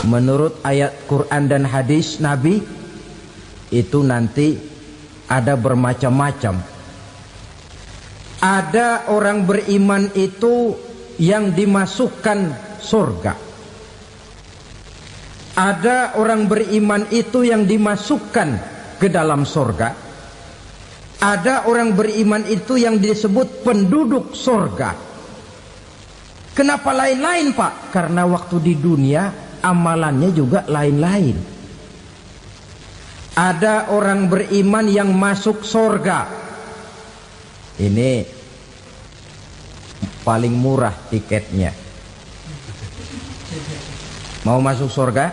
menurut ayat Quran dan hadis Nabi itu nanti ada bermacam-macam. Ada orang beriman itu yang dimasukkan surga. Ada orang beriman itu yang dimasukkan ke dalam surga. Ada orang beriman itu yang disebut penduduk surga. Kenapa lain-lain, Pak? Karena waktu di dunia amalannya juga lain-lain. Ada orang beriman yang masuk surga. Ini paling murah tiketnya. Mau masuk surga?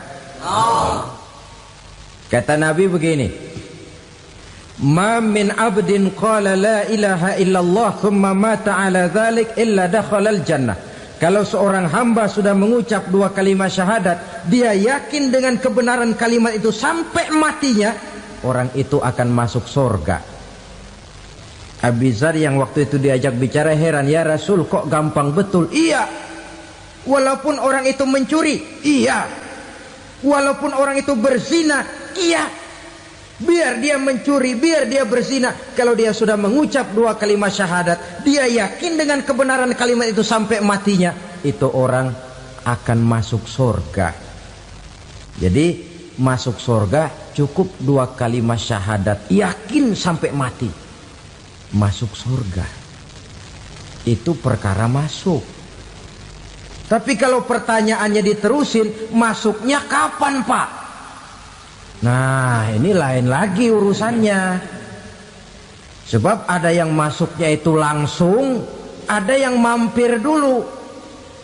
Kata Nabi begini, ma min abdin qala la ilaha illallah thumma mata ala dhalik illa dakhalal jannah. Kalau seorang hamba sudah mengucap dua kalimat syahadat, dia yakin dengan kebenaran kalimat itu sampai matinya, orang itu akan masuk surga. Abi Dzar yang waktu itu diajak bicara heran, ya Rasul kok gampang betul? Iya, walaupun orang itu mencuri, iya, walaupun orang itu berzina, iya. Biar dia mencuri, biar dia berzina, kalau dia sudah mengucap dua kalimat syahadat, dia yakin dengan kebenaran kalimat itu sampai matinya, itu orang akan masuk surga. Jadi masuk surga cukup dua kalimat syahadat, yakin sampai mati, masuk surga. Itu perkara masuk. Tapi kalau pertanyaannya diterusin, masuknya kapan, Pak? Nah, ini lain lagi urusannya. Sebab ada yang masuknya itu langsung, ada yang mampir dulu.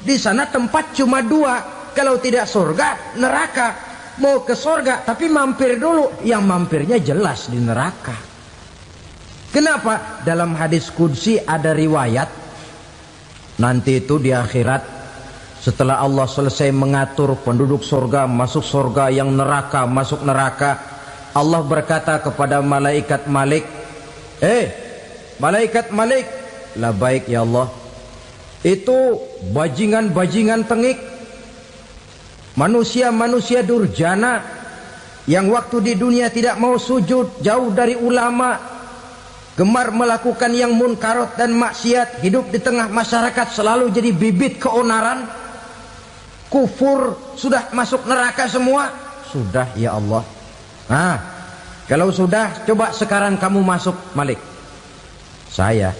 Di sana tempat cuma dua, kalau tidak surga, neraka. Mau ke surga tapi mampir dulu, yang mampirnya jelas di neraka. Kenapa? Dalam hadis qudsi ada riwayat, nanti itu di akhirat, setelah Allah selesai mengatur penduduk surga masuk surga, yang neraka masuk neraka, Allah berkata kepada malaikat Malik, malaikat Malik, labaik ya Allah, itu bajingan-bajingan tengik, manusia-manusia durjana yang waktu di dunia tidak mau sujud, jauh dari ulama, gemar melakukan yang munkarat dan maksiat, hidup di tengah masyarakat selalu jadi bibit keonaran, kufur, sudah masuk neraka semua. Sudah ya Allah. Nah, kalau sudah, coba sekarang kamu masuk, Malik. Saya,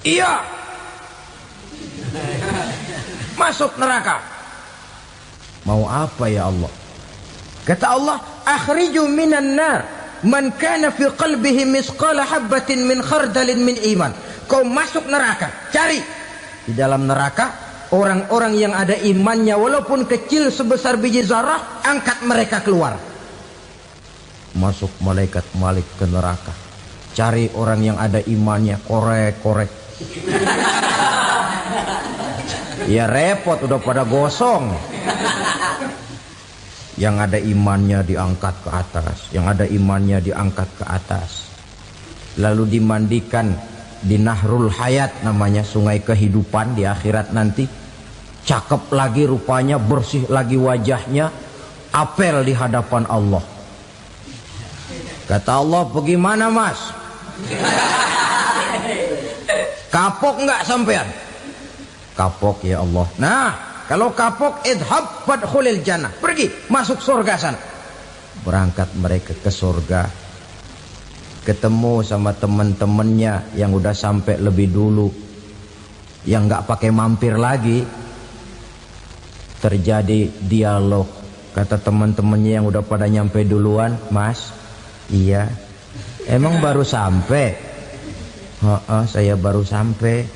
iya, masuk neraka. Mau apa ya Allah? Kata Allah, akhriju minan nar man kana fi qalbihi misqala habatin min khardalin min iman. Kau masuk neraka, cari di dalam neraka orang-orang yang ada imannya walaupun kecil sebesar biji zarah, angkat mereka keluar. Masuk malaikat Malik ke neraka, cari orang yang ada imannya, korek-korek. Ya repot, udah pada gosong. Yang ada imannya diangkat ke atas, yang ada imannya diangkat ke atas, lalu dimandikan di Nahrul Hayat, namanya sungai kehidupan di akhirat nanti. Cakep lagi rupanya, bersih lagi wajahnya, apel di hadapan Allah. Kata Allah, bagaimana mas? Kapok nggak sampean? Kapok ya Allah. Nah, kalau kapok, idhab fadkhulil jannah, pergi masuk surga sana. Berangkat mereka ke surga, ketemu sama teman-temannya yang udah sampai lebih dulu, yang nggak pakai mampir lagi. Terjadi dialog. Kata teman-temannya yang udah pada nyampe duluan, mas, iya, emang baru sampai? Saya baru sampai.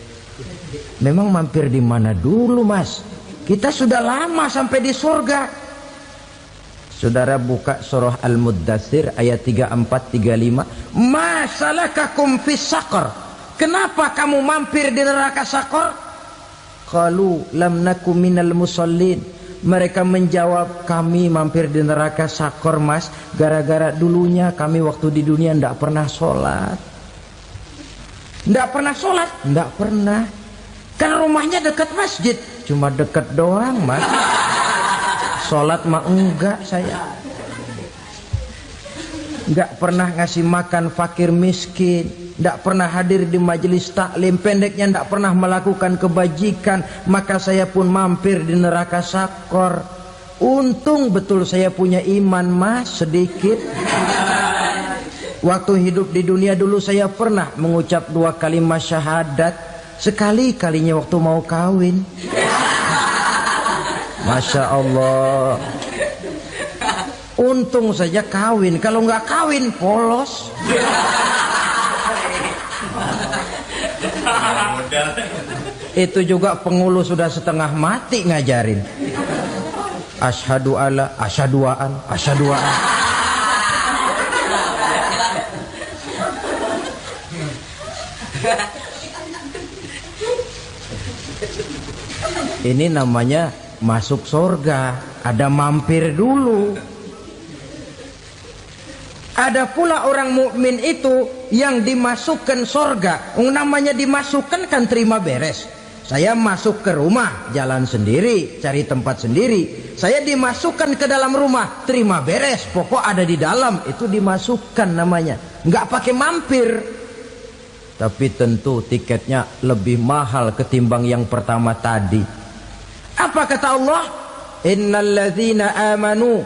Memang mampir di mana dulu mas? Kita sudah lama sampai di surga. Saudara buka surah Al-Muddatsir ayat 34-35. Ma salakakum fis saqar? Kenapa kamu mampir di neraka Saqar? Qalu lam naku minal musallin. Mereka menjawab, kami mampir di neraka Saqar mas, gara-gara dulunya kami waktu di dunia ndak pernah sholat. Ndak pernah sholat? Ndak pernah. Kan rumahnya dekat masjid, cuma dekat doang mas. Sholat mah enggak saya. Enggak pernah ngasih makan fakir miskin, enggak pernah hadir di majelis taklim, pendeknya enggak pernah melakukan kebajikan, maka saya pun mampir di neraka sakor. Untung betul saya punya iman mas sedikit. Waktu hidup di dunia dulu saya pernah mengucap 2 kalimat syahadat, sekali-kalinya waktu mau kawin. Masya Allah. Untung saja kawin, kalau nggak kawin polos. Itu juga pengulu sudah setengah mati ngajarin. Asyhadu alla, asyaduaan, asyaduaan. Ini namanya masuk surga, ada mampir dulu. Ada pula orang mukmin itu yang dimasukkan surga. Namanya dimasukkan kan terima beres. Saya masuk ke rumah, jalan sendiri, cari tempat sendiri. Saya dimasukkan ke dalam rumah, terima beres, pokok ada di dalam, itu dimasukkan namanya. Nggak pakai mampir. Tapi tentu tiketnya lebih mahal ketimbang yang pertama tadi. Apa kata Allah? Innal ladzina amanu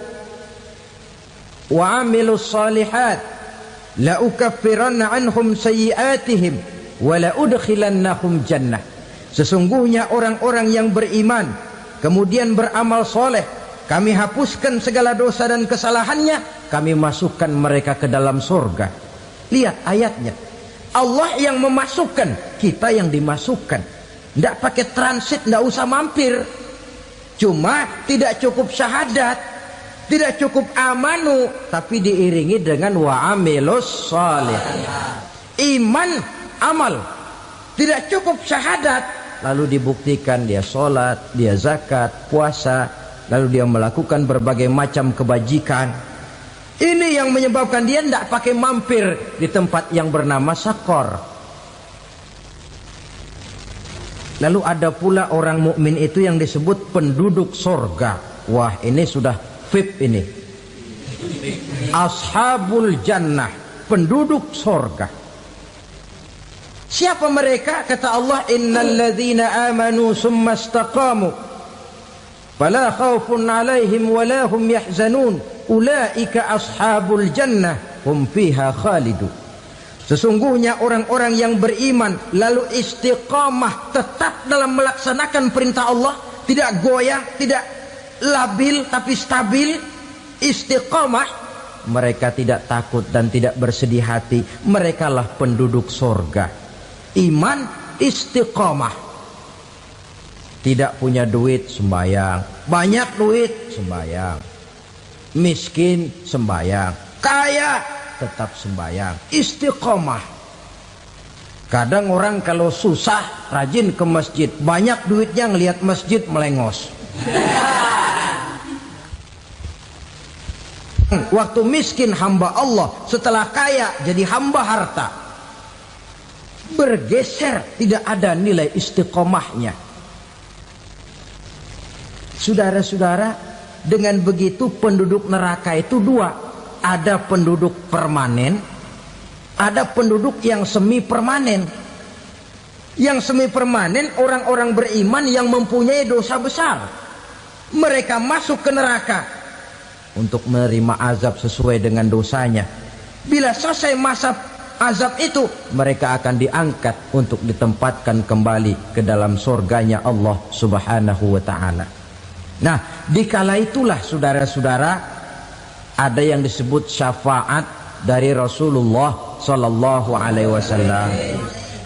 wa amilus salihat la ukaffiranna anhum sayyi'atihim wa la udkhilannahum jannah. Sesungguhnya orang-orang yang beriman kemudian beramal soleh, kami hapuskan segala dosa dan kesalahannya, kami masukkan mereka ke dalam surga. Lihat ayatnya, Allah yang memasukkan, kita yang dimasukkan. Tidak pakai transit, tidak usah mampir. Cuma tidak cukup syahadat, tidak cukup amanu, tapi diiringi dengan wa'amilus salih. Iman, amal. Tidak cukup syahadat, lalu dibuktikan dia sholat, dia zakat, puasa, lalu dia melakukan berbagai macam kebajikan. Ini yang menyebabkan dia tidak pakai mampir di tempat yang bernama sakor. Lalu ada pula orang mukmin itu yang disebut penduduk sorga. Wah, ini sudah VIP ini. Ashabul jannah, penduduk sorga. Siapa mereka? Kata Allah, innal ladzina amanu summa istaqamu fala khaufun alaihim wala hum yahzanun ulaika ashabul jannah hum fiha khalidun. Sesungguhnya orang-orang yang beriman lalu istiqamah, tetap dalam melaksanakan perintah Allah, tidak goyah, tidak labil tapi stabil, istiqamah, mereka tidak takut dan tidak bersedih hati. Merekalah penduduk surga. Iman, istiqamah. Tidak punya duit, sembahyang. Banyak duit, sembahyang. Miskin, sembahyang. Kaya, tetap sembahyang. Istiqamah. Kadang orang kalau susah rajin ke masjid, banyak duitnya ngelihat masjid melengos. Waktu miskin hamba Allah, setelah kaya jadi hamba harta. Bergeser, tidak ada nilai istiqomahnya. Saudara-saudara, dengan begitu penduduk neraka itu dua. Ada penduduk permanen, ada penduduk yang semi permanen. Yang semi permanen orang-orang beriman yang mempunyai dosa besar. Mereka masuk ke neraka untuk menerima azab sesuai dengan dosanya. Bila selesai masa azab itu, mereka akan diangkat untuk ditempatkan kembali ke dalam surganya Allah Subhanahu wa ta'ala. Nah, dikala itulah saudara-saudara, ada yang disebut syafaat dari Rasulullah Sallallahu Alaihi Wasallam.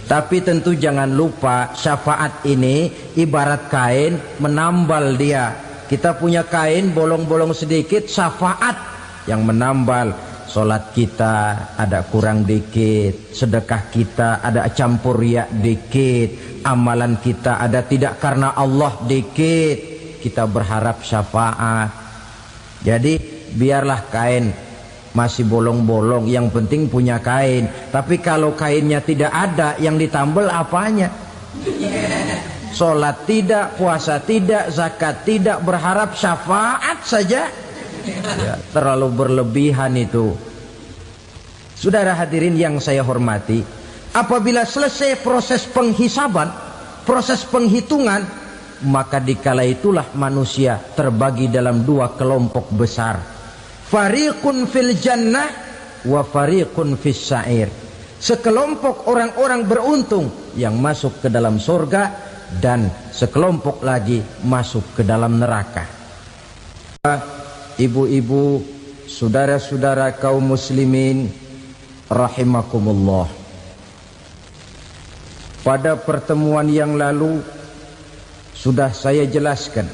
Tapi tentu jangan lupa, syafaat ini ibarat kain menambal dia. Kita punya kain bolong-bolong sedikit, syafaat yang menambal. Sholat kita ada kurang dikit, sedekah kita ada campur riak dikit, amalan kita ada tidak karena Allah dikit, kita berharap syafaat. Jadi biarlah kain masih bolong-bolong, yang penting punya kain. Tapi kalau kainnya tidak ada, yang ditambal apanya? sholat tidak, puasa tidak, zakat tidak, berharap syafaat saja. Ya, terlalu berlebihan itu. Saudara hadirin yang saya hormati, apabila selesai proses penghisaban, proses penghitungan, maka dikala itulah manusia terbagi dalam dua kelompok besar. Fariqun fil jannah wa fariqun fis sa'ir. Sekelompok orang-orang beruntung yang masuk ke dalam surga, dan sekelompok lagi masuk ke dalam neraka. Ibu-ibu, saudara-saudara kaum muslimin rahimakumullah. Pada pertemuan yang lalu sudah saya jelaskan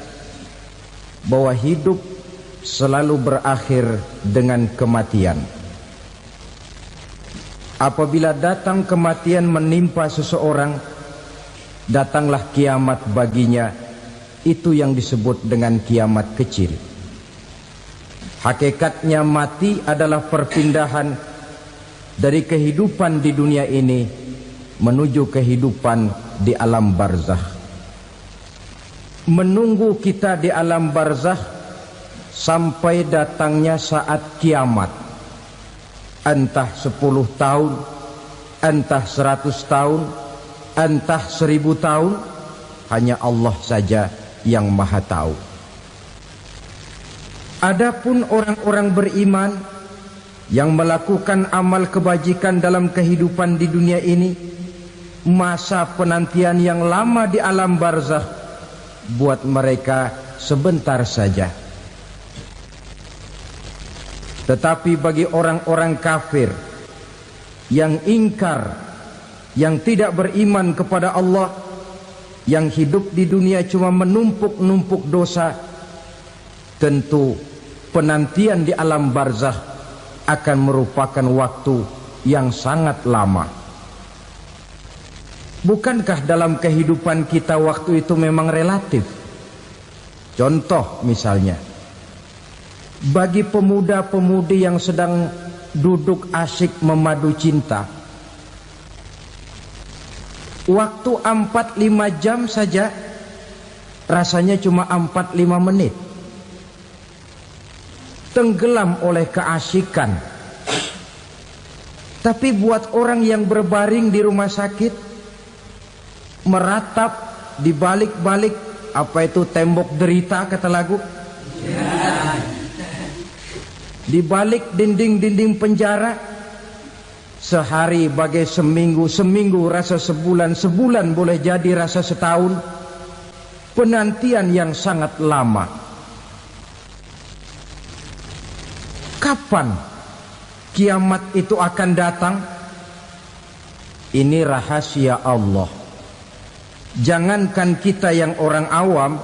bahwa hidup selalu berakhir dengan kematian. Apabila datang kematian menimpa seseorang, datanglah kiamat baginya. Itu yang disebut dengan kiamat kecil. Hakikatnya mati adalah perpindahan dari kehidupan di dunia ini menuju kehidupan di alam barzakh. Menunggu kita di alam barzakh sampai datangnya saat kiamat. Entah 10 tahun, entah 100 tahun, entah 1000 tahun, hanya Allah saja yang maha tahu. Adapun orang-orang beriman yang melakukan amal kebajikan dalam kehidupan di dunia ini, masa penantian yang lama di alam barzakh buat mereka sebentar saja. Tetapi bagi orang-orang kafir yang ingkar, yang tidak beriman kepada Allah, yang hidup di dunia cuma menumpuk-numpuk dosa, tentu penantian di alam barzakh akan merupakan waktu yang sangat lama. Bukankah dalam kehidupan kita waktu itu memang relatif? Contoh misalnya, bagi pemuda-pemudi yang sedang duduk asyik memadu cinta, waktu 4-5 jam saja rasanya cuma 4-5 menit. Tenggelam oleh keasikan. Tapi buat orang yang berbaring di rumah sakit, meratap di balik-balik apa itu tembok derita kata lagu, di balik dinding-dinding penjara, sehari bagai seminggu, seminggu rasa sebulan, sebulan boleh jadi rasa setahun. Penantian yang sangat lama. Kapan kiamat itu akan datang? Ini rahasia Allah. Jangankan kita yang orang awam,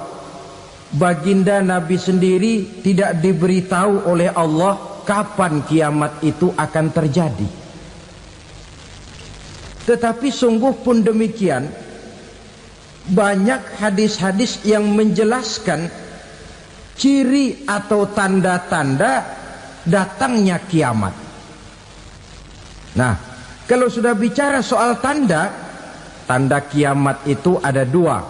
baginda Nabi sendiri tidak diberitahu oleh Allah kapan kiamat itu akan terjadi. Tetapi sungguh pun demikian, banyak hadis-hadis yang menjelaskan ciri atau tanda-tanda datangnya kiamat. Nah, kalau sudah bicara soal tanda kiamat itu ada dua.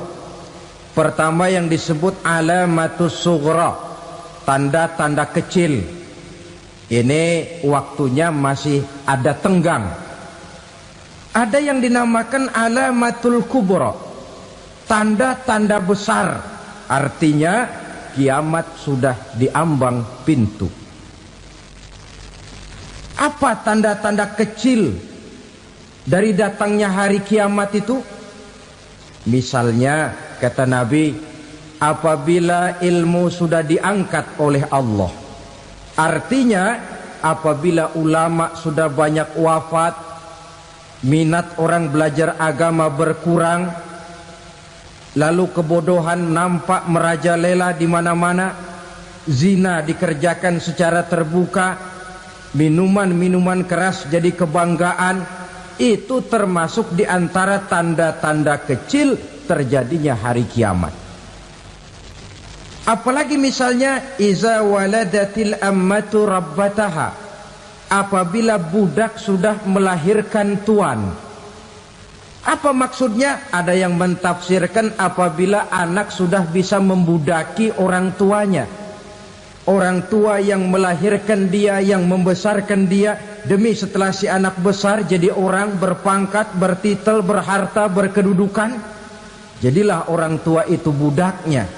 Pertama yang disebut alamatus sughra, tanda-tanda kecil. Ini waktunya masih ada tenggang. Ada yang dinamakan alamatul kubra, tanda-tanda besar. Artinya kiamat sudah diambang pintu. Apa tanda-tanda kecil dari datangnya hari kiamat itu? Misalnya kata Nabi, apabila ilmu sudah diangkat oleh Allah. Artinya apabila ulama sudah banyak wafat, minat orang belajar agama berkurang, lalu kebodohan nampak merajalela di mana-mana, zina dikerjakan secara terbuka, minuman-minuman keras jadi kebanggaan, itu termasuk di antara tanda-tanda kecil terjadinya hari kiamat. Apalagi misalnya iza waladatil ammatu rabbataha, apabila budak sudah melahirkan tuan. Apa maksudnya? Ada yang mentafsirkan apabila anak sudah bisa membudaki orang tuanya. Orang tua yang melahirkan dia, yang membesarkan dia, demi setelah si anak besar jadi orang berpangkat, bertitel, berharta, berkedudukan, jadilah orang tua itu budaknya.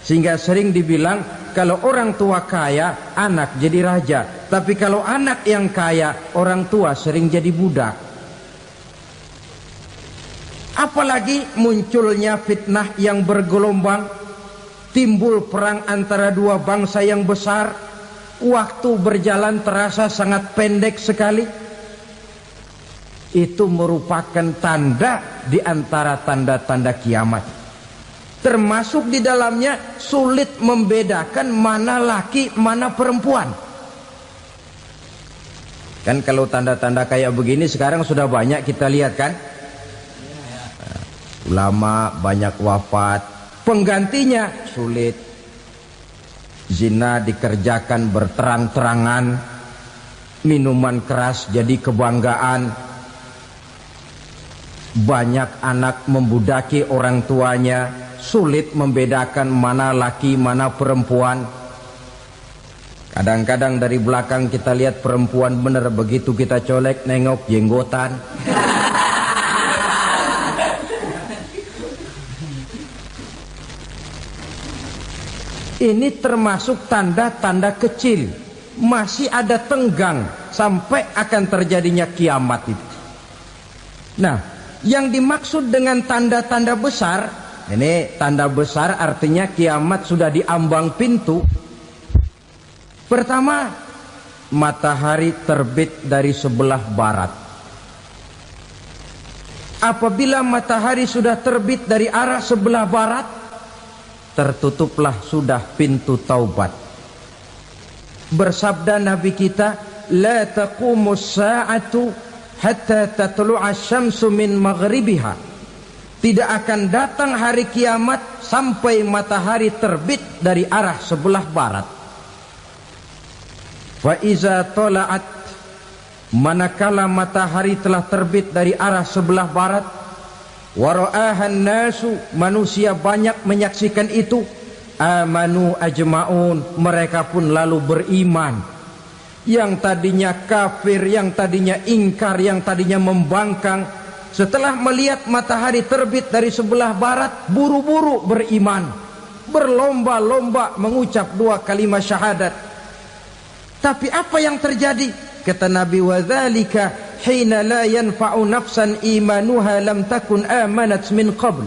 Sehingga sering dibilang kalau orang tua kaya, anak jadi raja. Tapi kalau anak yang kaya, orang tua sering jadi budak. Apalagi munculnya fitnah yang bergelombang, timbul perang antara dua bangsa yang besar, waktu berjalan terasa sangat pendek sekali. Itu merupakan tanda di antara tanda-tanda kiamat. Termasuk di dalamnya sulit membedakan mana laki, mana perempuan. Kan kalau tanda-tanda kayak begini sekarang sudah banyak kita lihat kan. Ulama banyak wafat, penggantinya sulit. Zina dikerjakan berterang-terangan, minuman keras jadi kebanggaan, banyak anak membudaki orang tuanya, sulit membedakan mana laki mana perempuan. Kadang-kadang dari belakang kita lihat perempuan bener, begitu kita colek nengok jenggotan. Ini termasuk tanda-tanda kecil, masih ada tenggang sampai akan terjadinya kiamat itu. Nah, yang dimaksud dengan tanda-tanda besar, ini tanda besar artinya kiamat sudah di ambang pintu. Pertama, matahari terbit dari sebelah barat. Apabila matahari sudah terbit dari arah sebelah barat, tertutuplah sudah pintu taubat. Bersabda Nabi kita, la taqumus sa'atu hatta tatlu'a syamsu min maghribiha. Tidak akan datang hari kiamat sampai matahari terbit dari arah sebelah barat. Fa iza tala'at, manakala matahari telah terbit dari arah sebelah barat, wara'ahan nasu, manusia banyak menyaksikan itu, amanu ajma'un, mereka pun lalu beriman. Yang tadinya kafir, yang tadinya ingkar, yang tadinya membangkang, setelah melihat matahari terbit dari sebelah barat, buru-buru beriman, berlomba-lomba mengucap dua kalimat syahadat. Tapi apa yang terjadi? Kata Nabi, wadzalika hina la yanfa'u nafsan imanuha lam takun amanat min qabl.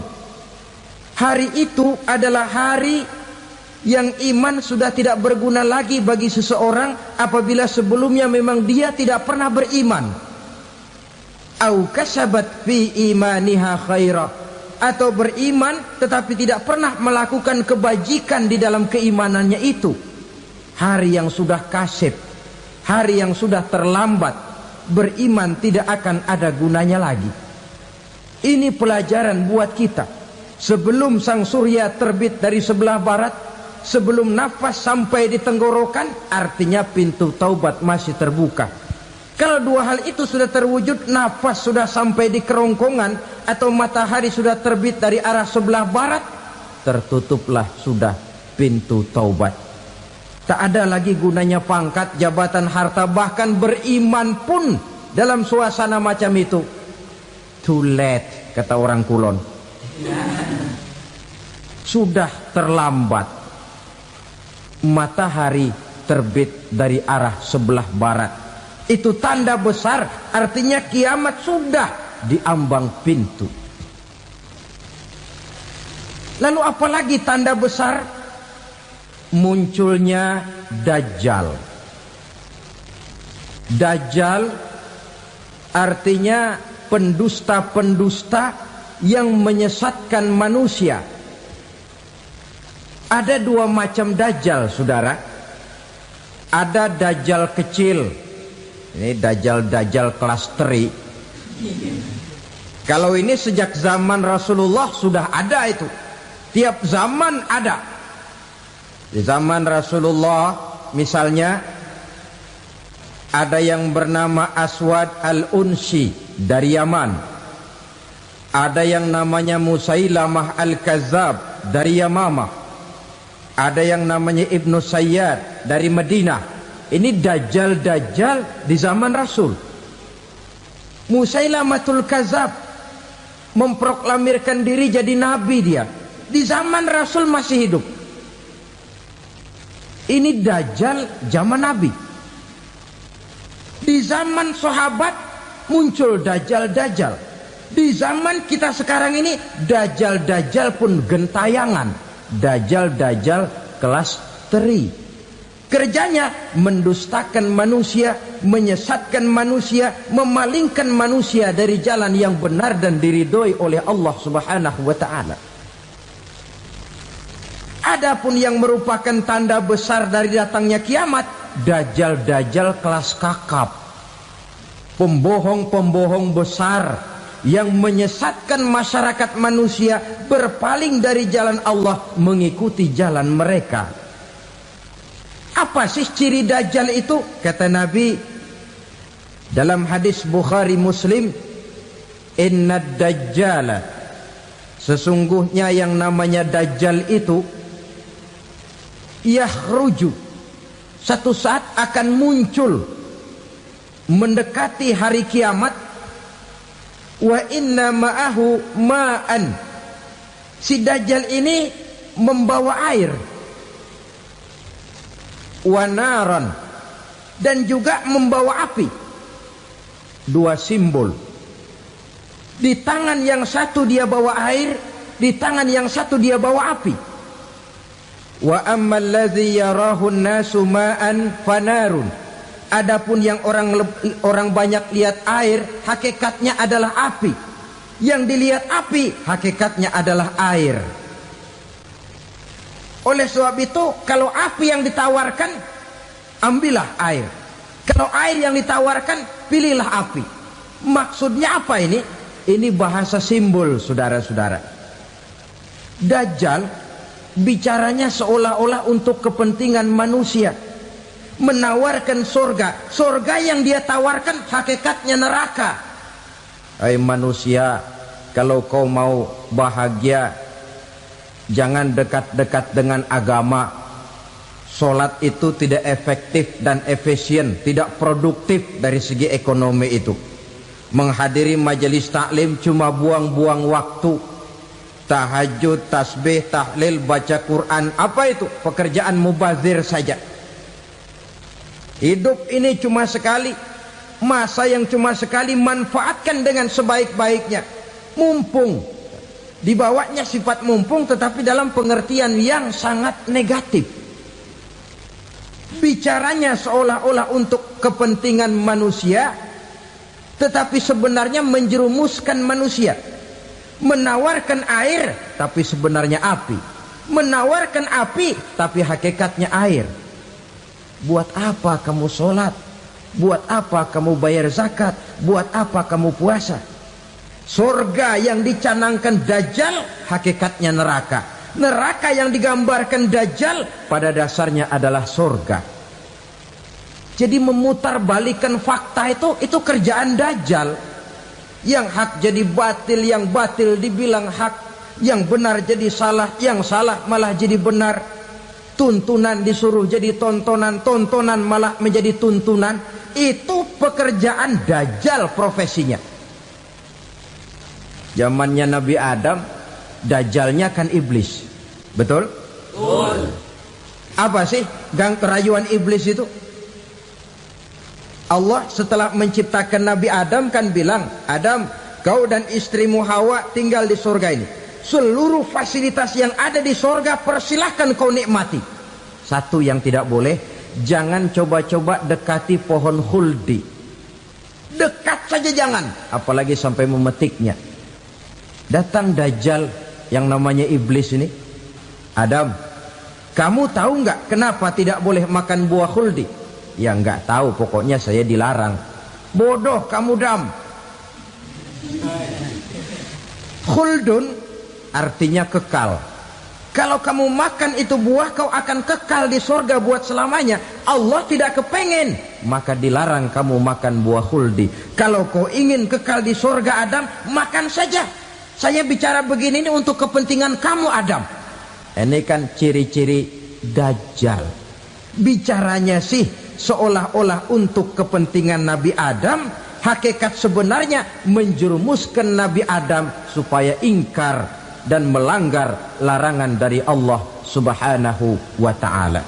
Hari itu adalah hari yang iman sudah tidak berguna lagi bagi seseorang apabila sebelumnya memang dia tidak pernah beriman. Au kasabat fi imaniha khaira, atau beriman tetapi tidak pernah melakukan kebajikan di dalam keimanannya itu. Hari yang sudah kasib, hari yang sudah terlambat, beriman tidak akan ada gunanya lagi. Ini pelajaran buat kita. Sebelum sang surya terbit dari sebelah barat, sebelum nafas sampai di tenggorokan, artinya pintu taubat masih terbuka. Kalau dua hal itu sudah terwujud, nafas sudah sampai di kerongkongan atau matahari sudah terbit dari arah sebelah barat, tertutuplah sudah pintu taubat. Tak ada lagi gunanya pangkat, jabatan, harta, bahkan beriman pun dalam suasana macam itu. Too late, kata orang Kulon. Sudah terlambat. Matahari terbit dari arah sebelah barat. Itu tanda besar, artinya kiamat sudah di ambang pintu. Lalu apalagi tanda besar? Munculnya Dajjal. Dajjal artinya pendusta-pendusta yang menyesatkan manusia. Ada dua macam Dajjal, saudara. Ada Dajjal kecil. Ini Dajjal kelas teri. Kalau ini sejak zaman Rasulullah sudah ada itu. Tiap zaman ada. Di zaman Rasulullah misalnya ada yang bernama Aswad al-Unsi dari Yaman. Ada yang namanya Musailamah Al-Kazzab dari Yamamah. Ada yang namanya Ibnu Sayyad dari Madinah. Ini dajjal-dajjal di zaman Rasul. Musailamatul Kazzab memproklamirkan diri jadi nabi dia. Di zaman Rasul masih hidup. Ini dajjal zaman Nabi. Di zaman sahabat muncul dajjal-dajjal. Di zaman kita sekarang ini dajjal-dajjal pun gentayangan. Dajjal-dajjal kelas teri. Kerjanya mendustakan manusia, menyesatkan manusia, memalingkan manusia dari jalan yang benar dan diridhoi oleh Allah Subhanahu wa taala. Adapun yang merupakan tanda besar dari datangnya kiamat, dajjal-dajjal kelas kakap. Pembohong-pembohong besar yang menyesatkan masyarakat manusia berpaling dari jalan Allah mengikuti jalan mereka. Apa sih ciri dajjal itu? Kata Nabi dalam hadis Bukhari Muslim, "Inna dajjala", sesungguhnya yang namanya dajjal itu yakhruju, satu saat akan muncul mendekati hari kiamat. Wa inna ma'ahu ma'an, si dajjal ini membawa air. Wa naran, dan juga membawa api. Dua simbol. Di tangan yang satu dia bawa air, di tangan yang satu dia bawa api. Wa ammal ladzi yarahu an-nasu ma'an fanarun. Adapun yang orang banyak lihat air, hakikatnya adalah api. Yang dilihat api, hakikatnya adalah air. Oleh sebab itu, kalau api yang ditawarkan, ambillah air. Kalau air yang ditawarkan, pilihlah api. Maksudnya apa ini? Ini bahasa simbol, saudara-saudara. Dajjal bicaranya seolah-olah untuk kepentingan manusia. Menawarkan surga. Surga yang dia tawarkan hakikatnya neraka. Hai manusia, kalau kau mau bahagia, jangan dekat-dekat dengan agama. Solat itu tidak efektif dan efisien, tidak produktif dari segi ekonomi itu. Menghadiri majelis taklim cuma buang-buang waktu. Tahajud, tasbih, tahlil, baca Quran, apa itu? Pekerjaan mubazir saja. Hidup ini cuma sekali, masa yang cuma sekali, manfaatkan dengan sebaik-baiknya. Mumpung, dibawanya sifat mumpung tetapi dalam pengertian yang sangat negatif. Bicaranya seolah-olah untuk kepentingan manusia, tetapi sebenarnya menjerumuskan manusia. Menawarkan air tapi sebenarnya api. Menawarkan api tapi hakikatnya air. Buat apa kamu sholat? Buat apa kamu bayar zakat? Buat apa kamu puasa? Surga yang dicanangkan dajjal hakikatnya neraka. Neraka yang digambarkan dajjal pada dasarnya adalah surga. Jadi memutarbalikkan fakta itu kerjaan dajjal. Yang hak jadi batil, yang batil dibilang hak, yang benar jadi salah, yang salah malah jadi benar. Tuntunan disuruh jadi tontonan, tontonan malah menjadi tuntunan. Itu pekerjaan dajjal profesinya. Zamannya Nabi Adam, dajjalnya kan iblis. Betul? Betul. Apa sih gang kerayuan iblis itu? Allah setelah menciptakan Nabi Adam kan bilang, Adam, kau dan istrimu Hawa tinggal di surga ini. Seluruh fasilitas yang ada di surga persilahkan kau nikmati. Satu yang tidak boleh, jangan coba-coba dekati pohon khuldi. Dekat saja jangan, apalagi sampai memetiknya. Datang dajjal yang namanya iblis ini. Adam, kamu tahu nggak kenapa tidak boleh makan buah khuldi? Ya nggak tahu, pokoknya saya dilarang. Bodoh kamu Dam. Khuldun artinya kekal. Kalau kamu makan itu buah, kau akan kekal di surga buat selamanya. Allah tidak kepengen, maka dilarang kamu makan buah khuldi. Kalau kau ingin kekal di surga Adam, makan saja. Saya bicara begini ini untuk kepentingan kamu Adam. Ini kan ciri-ciri Dajjal. Bicaranya sih seolah-olah untuk kepentingan Nabi Adam, hakikat sebenarnya menjerumuskan Nabi Adam supaya ingkar dan melanggar larangan dari Allah Subhanahu wa ta'ala.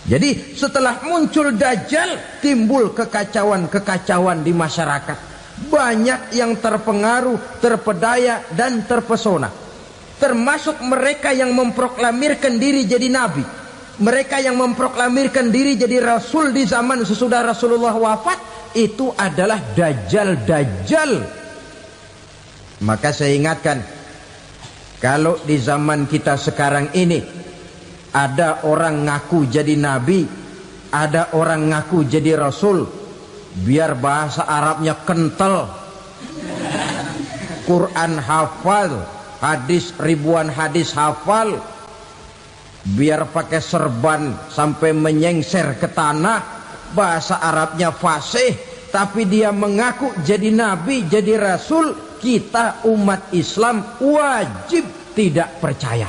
Jadi setelah muncul Dajjal, timbul kekacauan-kekacauan di masyarakat. Banyak yang terpengaruh, terpedaya dan terpesona. Termasuk mereka yang memproklamirkan diri jadi nabi. Mereka yang memproklamirkan diri jadi rasul di zaman sesudah Rasulullah wafat, itu adalah Dajjal-Dajjal. Maka saya ingatkan, kalau di zaman kita sekarang ini ada orang ngaku jadi nabi, ada orang ngaku jadi rasul, biar bahasa Arabnya kental, Quran hafal, hadis ribuan hadis hafal, biar pakai serban sampai menyengser ke tanah, bahasa Arabnya fasih, tapi dia mengaku jadi nabi, jadi rasul, kita umat Islam wajib tidak percaya.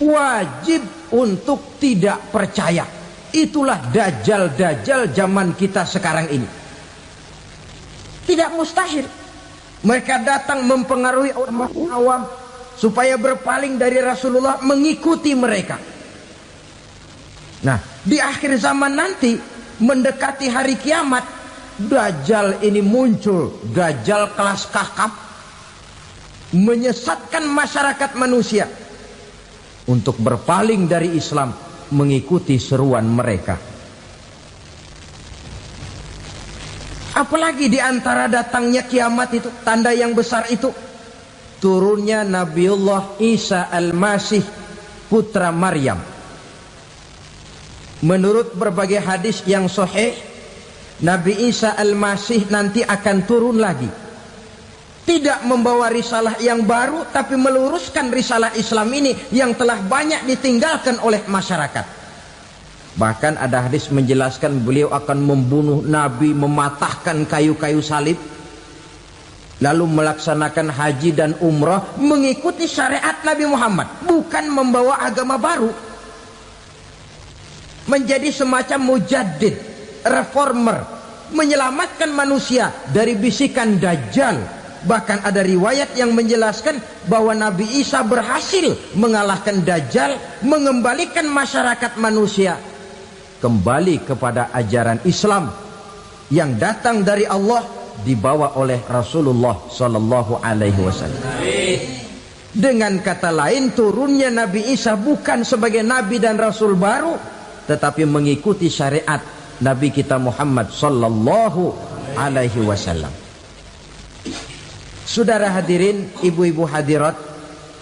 Wajib untuk tidak percaya. Itulah Dajjal-Dajjal zaman kita sekarang ini. Tidak mustahil mereka datang mempengaruhi orang awam supaya berpaling dari Rasulullah, mengikuti mereka. Nah, di akhir zaman nanti, mendekati hari kiamat, Dajjal ini muncul. Dajjal kelas kakap, menyesatkan masyarakat manusia untuk berpaling dari Islam, mengikuti seruan mereka. Apalagi di antara datangnya kiamat itu, tanda yang besar itu, turunnya Nabiullah Isa Al-Masih, putra Maryam. Menurut berbagai hadis yang sahih, Nabi Isa Al-Masih nanti akan turun lagi. Tidak membawa risalah yang baru, tapi meluruskan risalah Islam ini yang telah banyak ditinggalkan oleh masyarakat. Bahkan ada hadis menjelaskan beliau akan membunuh Nabi, mematahkan kayu-kayu salib, lalu melaksanakan haji dan umrah mengikuti syariat Nabi Muhammad, bukan membawa agama baru. Menjadi semacam mujaddid, reformer, menyelamatkan manusia dari bisikan Dajjal. Bahkan ada riwayat yang menjelaskan bahwa Nabi Isa berhasil mengalahkan Dajjal, mengembalikan masyarakat manusia kembali kepada ajaran Islam yang datang dari Allah, dibawa oleh Rasulullah Sallallahu Alaihi Wasallam. Dengan kata lain, turunnya Nabi Isa bukan sebagai Nabi dan Rasul baru, tetapi mengikuti syariat Nabi kita Muhammad Sallallahu Alaihi Wasallam. Saudara hadirin, ibu-ibu hadirat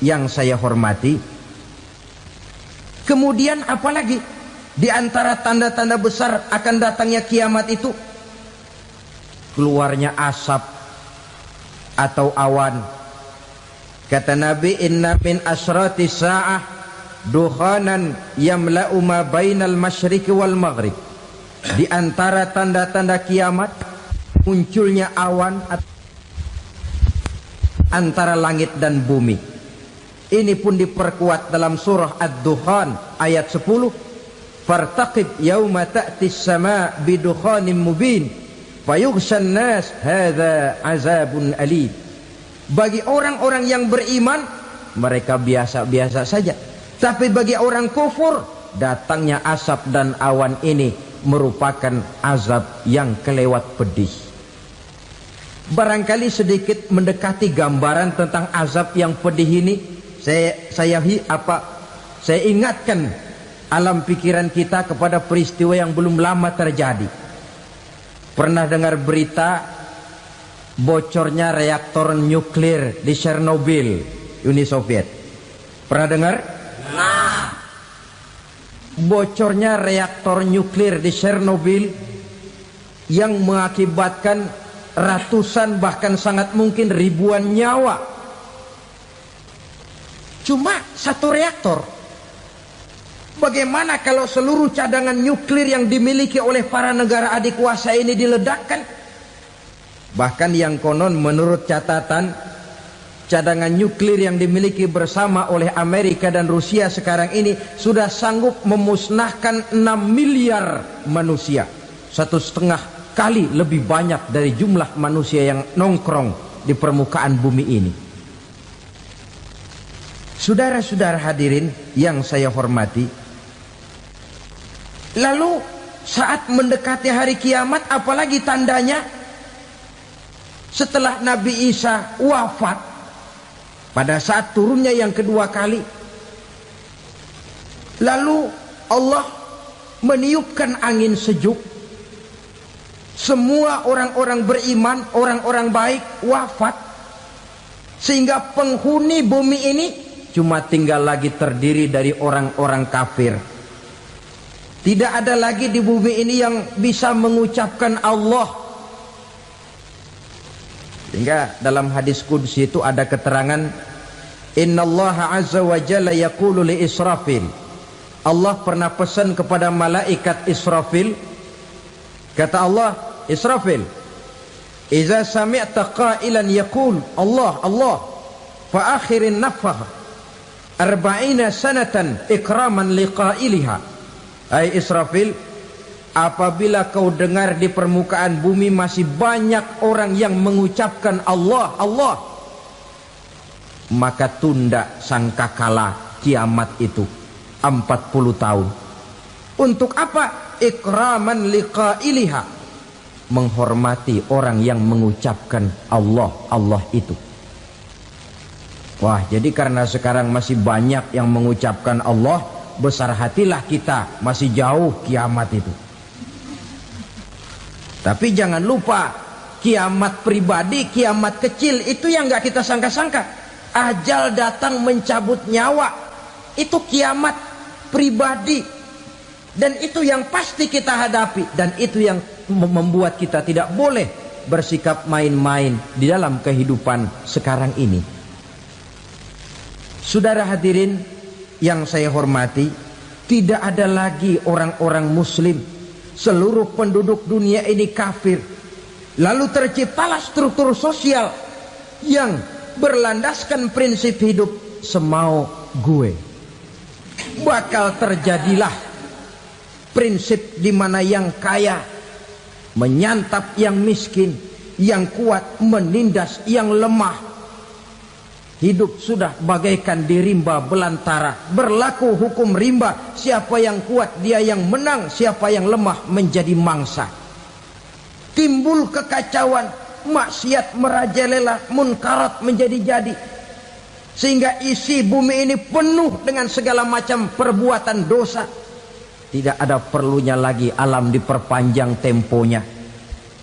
yang saya hormati, kemudian apalagi di antara tanda-tanda besar akan datangnya kiamat itu? Keluarnya asap atau awan. Kata Nabi, inna min asrati sa'ah dukhanan yamla'u ma bainal masyriqi wal maghrib. Di antara tanda-tanda kiamat, munculnya awan antara langit dan bumi. Ini pun diperkuat dalam surah Ad-Dukhan ayat 10. Fartaqib yauma ta'tis sama bidukhanin mubin fayughshan nas hadza azabun alim. Bagi orang-orang yang beriman, mereka biasa-biasa saja. Tapi bagi orang kufur, datangnya asap dan awan ini merupakan azab yang kelewat pedih. Barangkali sedikit mendekati gambaran tentang azab yang pedih ini, saya ingatkan alam pikiran kita kepada peristiwa yang belum lama terjadi. Pernah dengar berita bocornya reaktor nuklir di Chernobyl, Uni Soviet? Pernah dengar? Nah, bocornya reaktor nuklir di Chernobyl yang mengakibatkan ratusan bahkan sangat mungkin ribuan nyawa. Cuma satu reaktor. Bagaimana kalau seluruh cadangan nuklir yang dimiliki oleh para negara adik kuasa ini diledakkan? Bahkan yang konon menurut catatan cadangan nuklir yang dimiliki bersama oleh Amerika dan Rusia sekarang ini sudah sanggup memusnahkan 6 miliar manusia, 1,5 kali lebih banyak dari jumlah manusia yang nongkrong di permukaan bumi ini. Saudara-saudara hadirin yang saya hormati, lalu saat mendekati hari kiamat, apalagi tandanya? Setelah Nabi Isa wafat, pada saat turunnya yang kedua kali, lalu Allah meniupkan angin sejuk. Semua orang-orang beriman, orang-orang baik wafat, sehingga penghuni bumi ini cuma tinggal lagi terdiri dari orang-orang kafir. Tidak ada lagi di bumi ini yang bisa mengucapkan Allah. Sehingga dalam hadis qudsi itu ada keterangan, Innallaha azza wa jalla yaqulu li Israfil. Allah pernah pesan kepada malaikat Israfil. Kata Allah, Israfil, Iza sami'ta qailan yaqul Allah, Allah, fa akhirin nafah 40 sanatan ikraman liqailiha. Hai Israfil, apabila kau dengar di permukaan bumi masih banyak orang yang mengucapkan Allah, Allah, maka tunda sangkakala kiamat itu 40 tahun. Untuk apa? Ikraman liqailiha, menghormati orang yang mengucapkan Allah, Allah itu. Wah, jadi karena sekarang masih banyak yang mengucapkan Allah, besar hatilah kita, masih jauh kiamat itu. Tapi jangan lupa, kiamat pribadi, kiamat kecil itu yang gak kita sangka-sangka. Ajal datang mencabut nyawa, itu kiamat pribadi, dan itu yang pasti kita hadapi, dan itu yang membuat kita tidak boleh bersikap main-main di dalam kehidupan sekarang ini. Saudara hadirin yang saya hormati, tidak ada lagi orang-orang muslim. Seluruh penduduk dunia ini kafir. Lalu terciptalah struktur sosial yang berlandaskan prinsip hidup semau gue. Bakal terjadilah prinsip di mana yang kaya menyantap yang miskin, yang kuat menindas yang lemah. Hidup sudah bagaikan di rimba belantara. Berlaku hukum rimba. Siapa yang kuat dia yang menang, siapa yang lemah menjadi mangsa. Timbul kekacauan, maksiat merajalela, munkarat menjadi-jadi. Sehingga isi bumi ini penuh dengan segala macam perbuatan dosa. Tidak ada perlunya lagi alam diperpanjang temponya.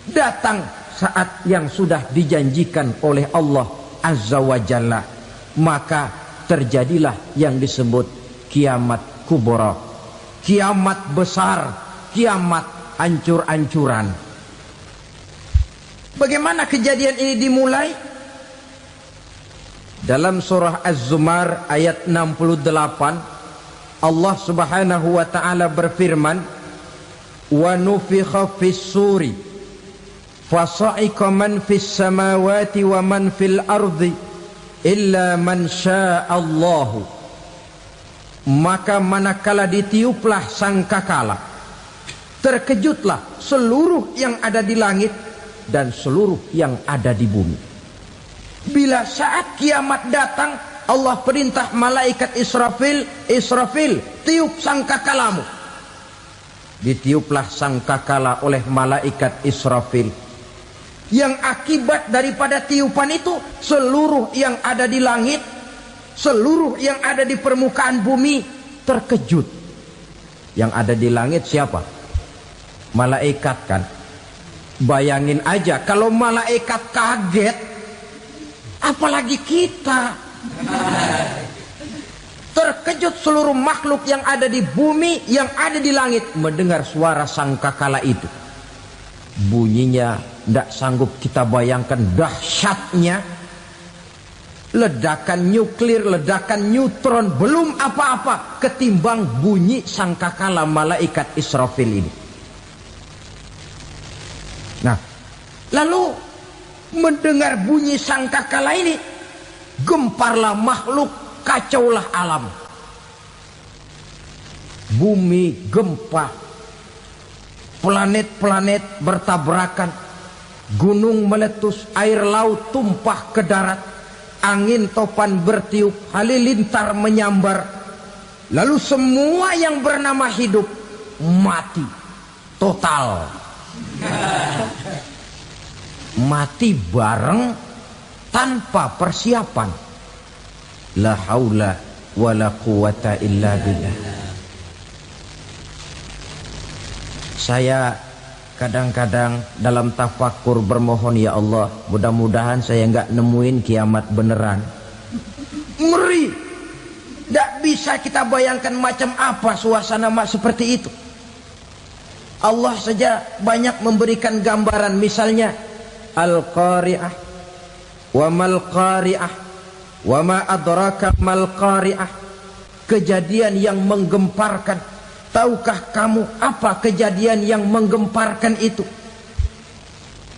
Datang saat yang sudah dijanjikan oleh Allah Azza wa Jalla, maka terjadilah yang disebut kiamat kubra, kiamat besar, kiamat ancur-ancuran. Bagaimana kejadian ini dimulai? Dalam surah Az-Zumar ayat 68, Allah Subhanahu wa taala berfirman, "Wa nufikha fis-suri fasa'iqa man fis samawati wa man fil ardi illa man sya'allahu." Maka manakala ditiuplah sangkakala, terkejutlah seluruh yang ada di langit dan seluruh yang ada di bumi. Bila saat kiamat datang, Allah perintah malaikat Israfil, Israfil, tiup sangkakalamu. Ditiuplah sangkakala oleh malaikat Israfil. Yang akibat daripada tiupan itu, seluruh yang ada di langit, seluruh yang ada di permukaan bumi terkejut. Yang ada di langit siapa? Malaikat kan. Bayangin aja kalau malaikat kaget, apalagi kita. Terkejut seluruh makhluk yang ada di bumi, yang ada di langit mendengar suara sangkakala itu. Bunyinya tidak sanggup kita bayangkan dahsyatnya. Ledakan nuklir, ledakan neutron, belum apa-apa ketimbang bunyi sangkakala malaikat Israfil ini. Nah, lalu mendengar bunyi sangkakala ini, gemparlah makhluk, kacaulah alam. Bumi gempa, planet-planet bertabrakan, gunung meletus, air laut tumpah ke darat, angin topan bertiup, halilintar menyambar. Lalu semua yang bernama hidup mati total. Mati bareng tanpa persiapan. La haula wala quwata illa billah. Saya kadang-kadang dalam tafakur bermohon, ya Allah, mudah-mudahan saya enggak nemuin kiamat beneran. Ngeri. Tidak bisa kita bayangkan macam apa suasana seperti itu. Allah saja banyak memberikan gambaran, misalnya Al-Qari'ah, wa mal qari'ah, wa ma adraka mal qari'ah. Kejadian yang menggemparkan. Tahukah kamu apa kejadian yang menggemparkan itu?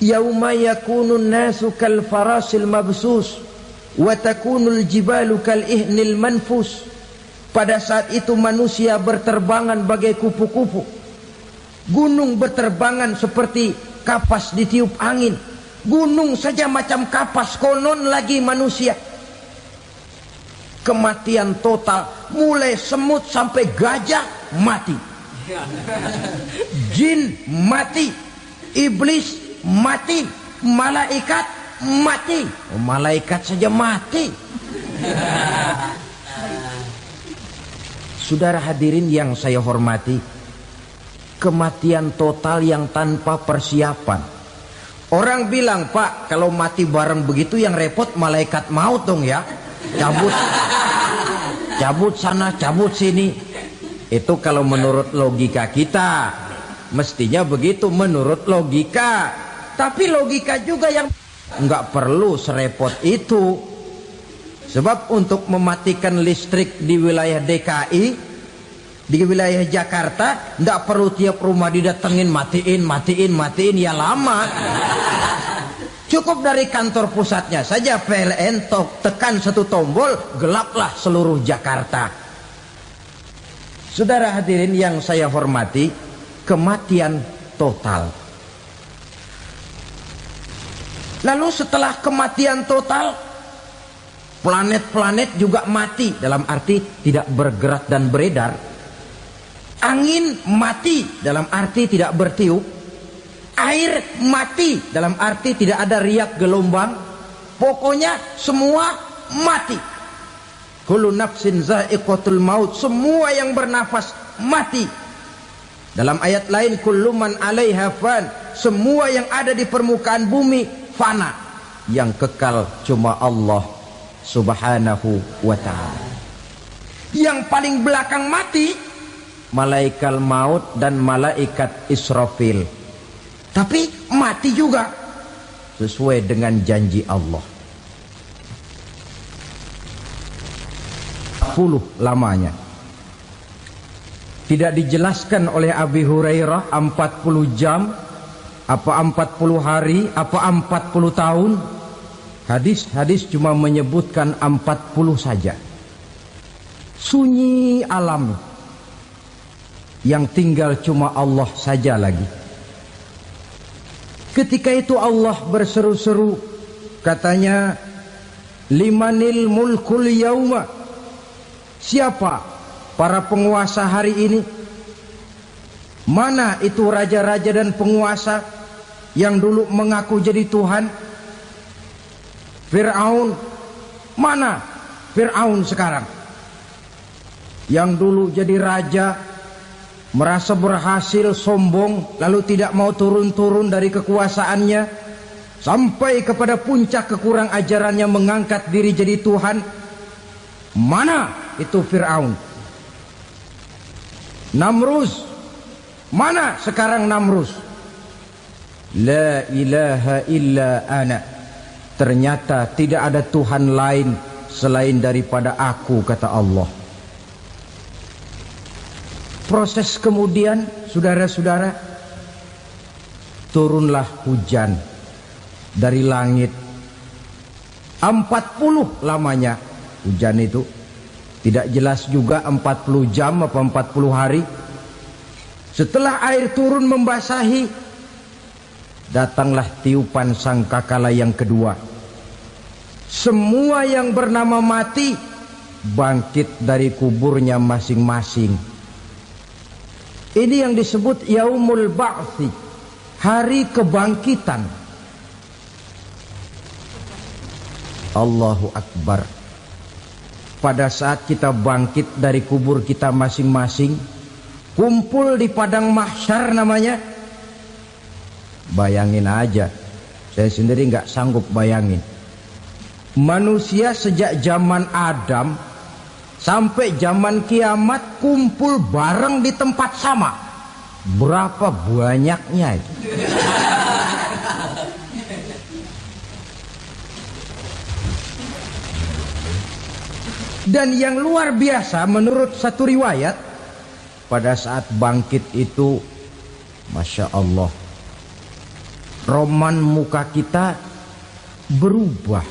Yauma yakunun nasu kal farasil mabsus wa takunul jibalu kal ihnil manfus. Pada saat itu manusia berterbangan bagai kupu-kupu, gunung berterbangan seperti kapas ditiup angin. Gunung saja macam kapas, konon lagi manusia. Kematian total, mulai semut sampai gajah mati, jin mati, iblis mati, malaikat mati. Oh, malaikat saja mati. Saudara hadirin yang saya hormati, kematian total yang tanpa persiapan. Orang bilang, Pak, kalau mati bareng begitu yang repot malaikat maut dong ya. Cabut sana, cabut sini. Itu kalau menurut logika kita, mestinya begitu menurut logika. Tapi logika juga yang nggak perlu serepot itu. Sebab untuk mematikan listrik di wilayah DKI, di wilayah Jakarta, nggak perlu tiap rumah didatengin, matiin, ya lama. Cukup dari kantor pusatnya saja PLN, tekan satu tombol, gelaplah seluruh Jakarta. Saudara hadirin yang saya hormati, kematian total. Lalu setelah kematian total, planet-planet juga mati, dalam arti tidak bergerak dan beredar. Angin mati, dalam arti tidak bertiup. Air mati, dalam arti tidak ada riak gelombang. Pokoknya semua mati. Kullu nafsin za'iqatul maut. Semua yang bernafas mati. Dalam ayat lain, kullu man 'alaiha fan. Semua yang ada di permukaan bumi fana. Yang kekal cuma Allah Subhanahu wa ta'ala. Yang paling belakang mati malaikat maut dan malaikat Israfil. Tapi mati juga sesuai dengan janji Allah. 40 lamanya. Tidak dijelaskan oleh Abi Hurairah 40 jam, apa 40 hari, apa 40 tahun. Hadis-hadis cuma menyebutkan 40 saja. Sunyi alam, yang tinggal cuma Allah saja lagi. Ketika itu Allah berseru-seru, katanya, limanil mulkul yauma. Siapa para penguasa hari ini? Mana itu raja-raja dan penguasa yang dulu mengaku jadi Tuhan? Fir'aun. Mana Fir'aun sekarang? Yang dulu jadi raja, merasa berhasil, sombong, lalu tidak mau turun-turun dari kekuasaannya, sampai kepada puncak kekurang ajarannya mengangkat diri jadi Tuhan. Mana itu Fir'aun? Namrus. Mana sekarang Namrus? La ilaha illa ana. Ternyata tidak ada Tuhan lain selain daripada aku, kata Allah. Proses kemudian, saudara-saudara, turunlah hujan dari langit. 40 lamanya hujan itu. Tidak jelas juga 40 jam apa 40 hari. Setelah air turun membasahi, datanglah tiupan sangkakala yang kedua. Semua yang bernama mati bangkit dari kuburnya masing-masing. Ini yang disebut Yaumul Ba'thi, hari kebangkitan. Allahu Akbar. Pada saat kita bangkit dari kubur kita masing-masing, kumpul di padang mahsyar namanya. Bayangin aja, saya sendiri nggak sanggup bayangin. Manusia sejak zaman Adam sampai zaman kiamat kumpul bareng di tempat sama. Berapa banyaknya itu? Dan yang luar biasa menurut satu riwayat, pada saat bangkit itu, Masya Allah, roman muka kita berubah,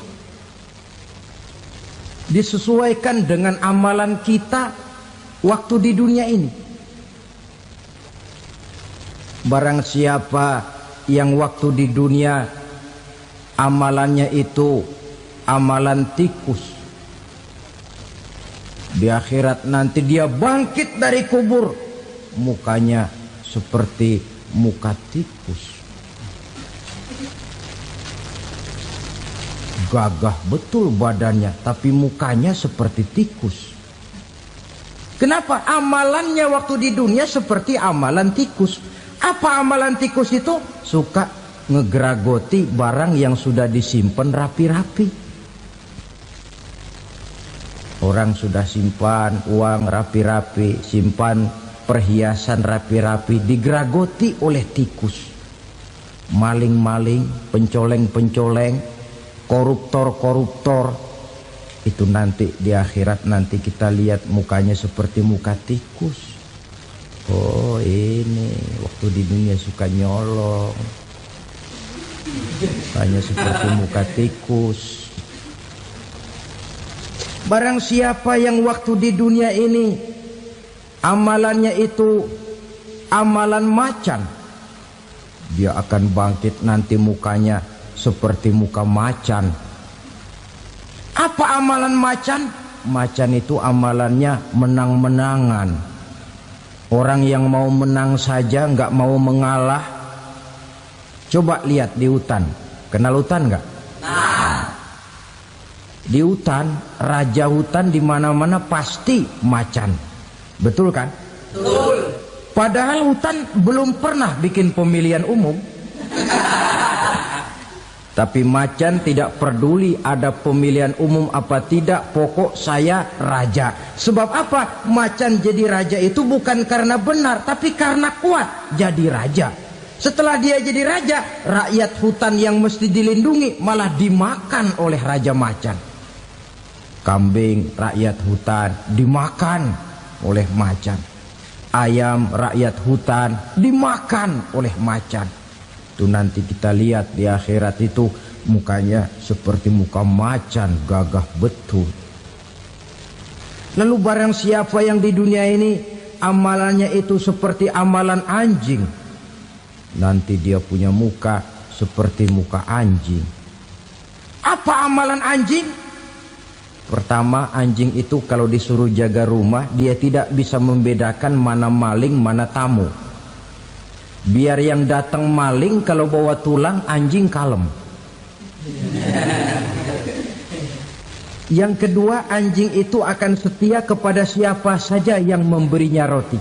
disesuaikan dengan amalan kita waktu di dunia ini. Barang siapa yang waktu di dunia amalannya itu amalan tikus, di akhirat nanti dia bangkit dari kubur, mukanya seperti muka tikus. Gagah betul badannya, tapi mukanya seperti tikus. Kenapa? Amalannya waktu di dunia seperti amalan tikus. Apa amalan tikus itu? Suka ngegeragoti barang yang sudah disimpan rapi-rapi. Orang sudah simpan uang rapi-rapi, simpan perhiasan rapi-rapi, digeragoti oleh tikus. Maling-maling, pencoleng-pencoleng, koruptor-koruptor. Itu nanti di akhirat nanti kita lihat mukanya seperti muka tikus. Oh ini waktu di dunia suka nyolong, mukanya seperti muka tikus. Barang siapa yang waktu di dunia ini amalannya itu amalan macan, dia akan bangkit nanti mukanya seperti muka macan. Apa amalan macan? Macan itu amalannya menang-menangan. Orang yang mau menang saja nggak mau mengalah. Coba lihat di hutan, kenal hutan nggak? Di hutan, raja hutan di mana-mana pasti macan. Betul kan? Betul. Padahal hutan belum pernah bikin pemilihan umum. Tapi macan tidak peduli ada pemilihan umum apa tidak, pokok saya raja. Sebab apa? Macan jadi raja itu bukan karena benar, tapi karena kuat jadi raja. Setelah dia jadi raja, rakyat hutan yang mesti dilindungi malah dimakan oleh raja macan. Kambing rakyat hutan dimakan oleh macan. Ayam rakyat hutan dimakan oleh macan. Itu nanti kita lihat di akhirat itu mukanya seperti muka macan, gagah betul. Lalu barang siapa yang di dunia ini amalannya itu seperti amalan anjing, nanti dia punya muka seperti muka anjing. Apa amalan anjing? Pertama, anjing itu kalau disuruh jaga rumah, dia tidak bisa membedakan mana maling, mana tamu. Biar yang datang maling, kalau bawa tulang, anjing kalem. Yang kedua, anjing itu akan setia kepada siapa saja yang memberinya roti.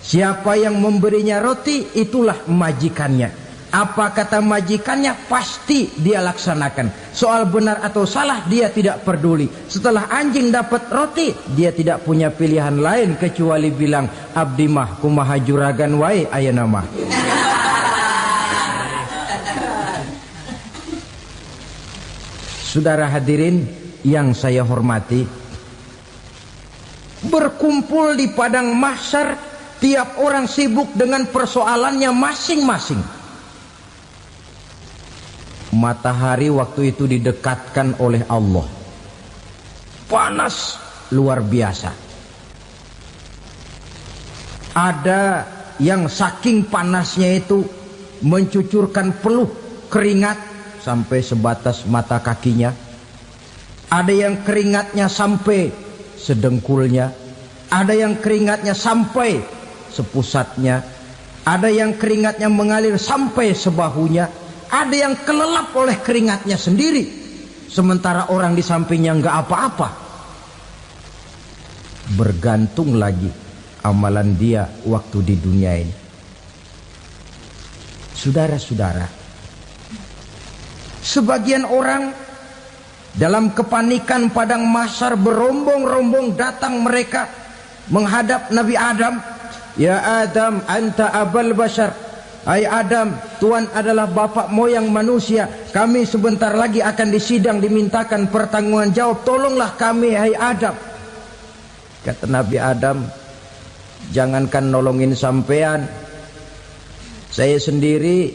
Siapa yang memberinya roti, itulah majikannya. Apa kata majikannya, pasti dia laksanakan. Soal benar atau salah, dia tidak peduli. Setelah anjing dapat roti, dia tidak punya pilihan lain kecuali bilang, abdi mah kumaha juragan wae ayeuna mah. Saudara hadirin yang saya hormati, berkumpul di padang mahsyar, tiap orang sibuk dengan persoalannya masing-masing. Matahari waktu itu didekatkan oleh Allah. Panas luar biasa. Ada yang saking panasnya itu mencucurkan peluh keringat sampai sebatas mata kakinya. Ada yang keringatnya sampai sedengkulnya. Ada yang keringatnya sampai sepusatnya. Ada yang keringatnya mengalir sampai sebahunya. Ada yang kelelap oleh keringatnya sendiri, sementara orang di sampingnya nggak apa-apa. Bergantung lagi amalan dia waktu di dunia ini. Saudara-saudara, sebagian orang dalam kepanikan padang mahsyar berombong-rombong datang mereka menghadap Nabi Adam. Ya Adam, anta abal bashar. Hai Adam, Tuhan adalah bapak moyang manusia. Kami sebentar lagi akan disidang, dimintakan pertanggungan jawab. Tolonglah kami, hai Adam. Kata Nabi Adam, jangankan nolongin sampean, saya sendiri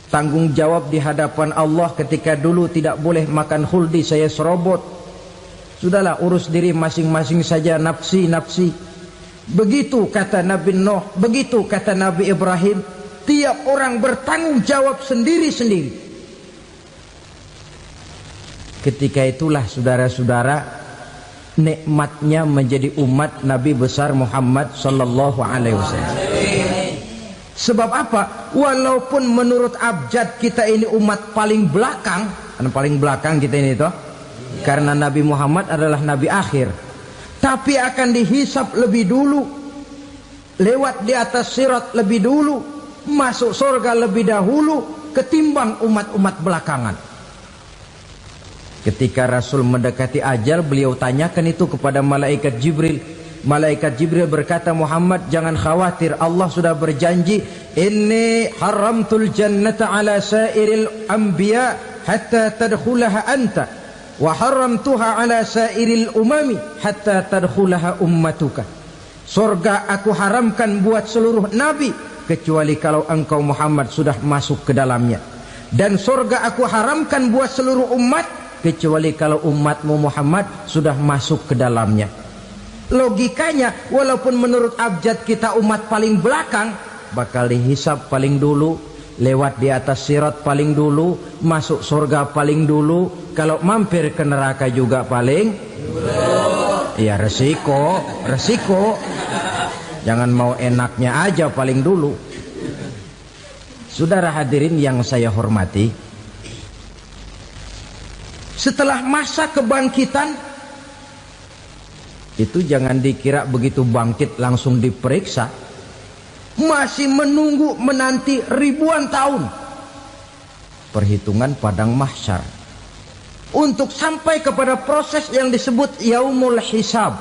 tanggung jawab di hadapan Allah ketika dulu tidak boleh makan khuldi, saya serobot. Sudahlah, urus diri masing-masing saja, nafsi. Begitu kata Nabi Nuh, begitu kata Nabi Ibrahim. Tiap orang bertanggung jawab sendiri-sendiri. Ketika itulah saudara-saudara, nikmatnya menjadi umat Nabi besar Muhammad sallallahu alaihi wasallam. Sebab apa? Walaupun menurut abjad kita ini umat paling belakang, paling belakang kita ini toh, karena Nabi Muhammad adalah Nabi akhir, tapi akan dihisap lebih dulu, lewat di atas sirat lebih dulu, masuk surga lebih dahulu ketimbang umat-umat belakangan. Ketika Rasul mendekati ajal, beliau tanyakan itu kepada malaikat Jibril. Malaikat Jibril berkata, Muhammad jangan khawatir, Allah sudah berjanji, inni haramtul jannata ala sairil anbiya hatta tadkhulaha anta wa haramtuha ala sairil umami hatta tadkhulaha ummatuka. Surga aku haramkan buat seluruh nabi kecuali kalau engkau Muhammad sudah masuk ke dalamnya, dan surga aku haramkan buat seluruh umat kecuali kalau umatmu Muhammad sudah masuk ke dalamnya. Logikanya, walaupun menurut abjad kita umat paling belakang, bakal dihisap paling dulu, lewat di atas sirat paling dulu, masuk surga paling dulu, kalau mampir ke neraka juga paling dulu. Ya resiko. Jangan mau enaknya aja paling dulu. Saudara hadirin yang saya hormati, setelah masa kebangkitan itu jangan dikira begitu bangkit langsung diperiksa. Masih menunggu menanti ribuan tahun perhitungan padang mahsyar untuk sampai kepada proses yang disebut yaumul hisab,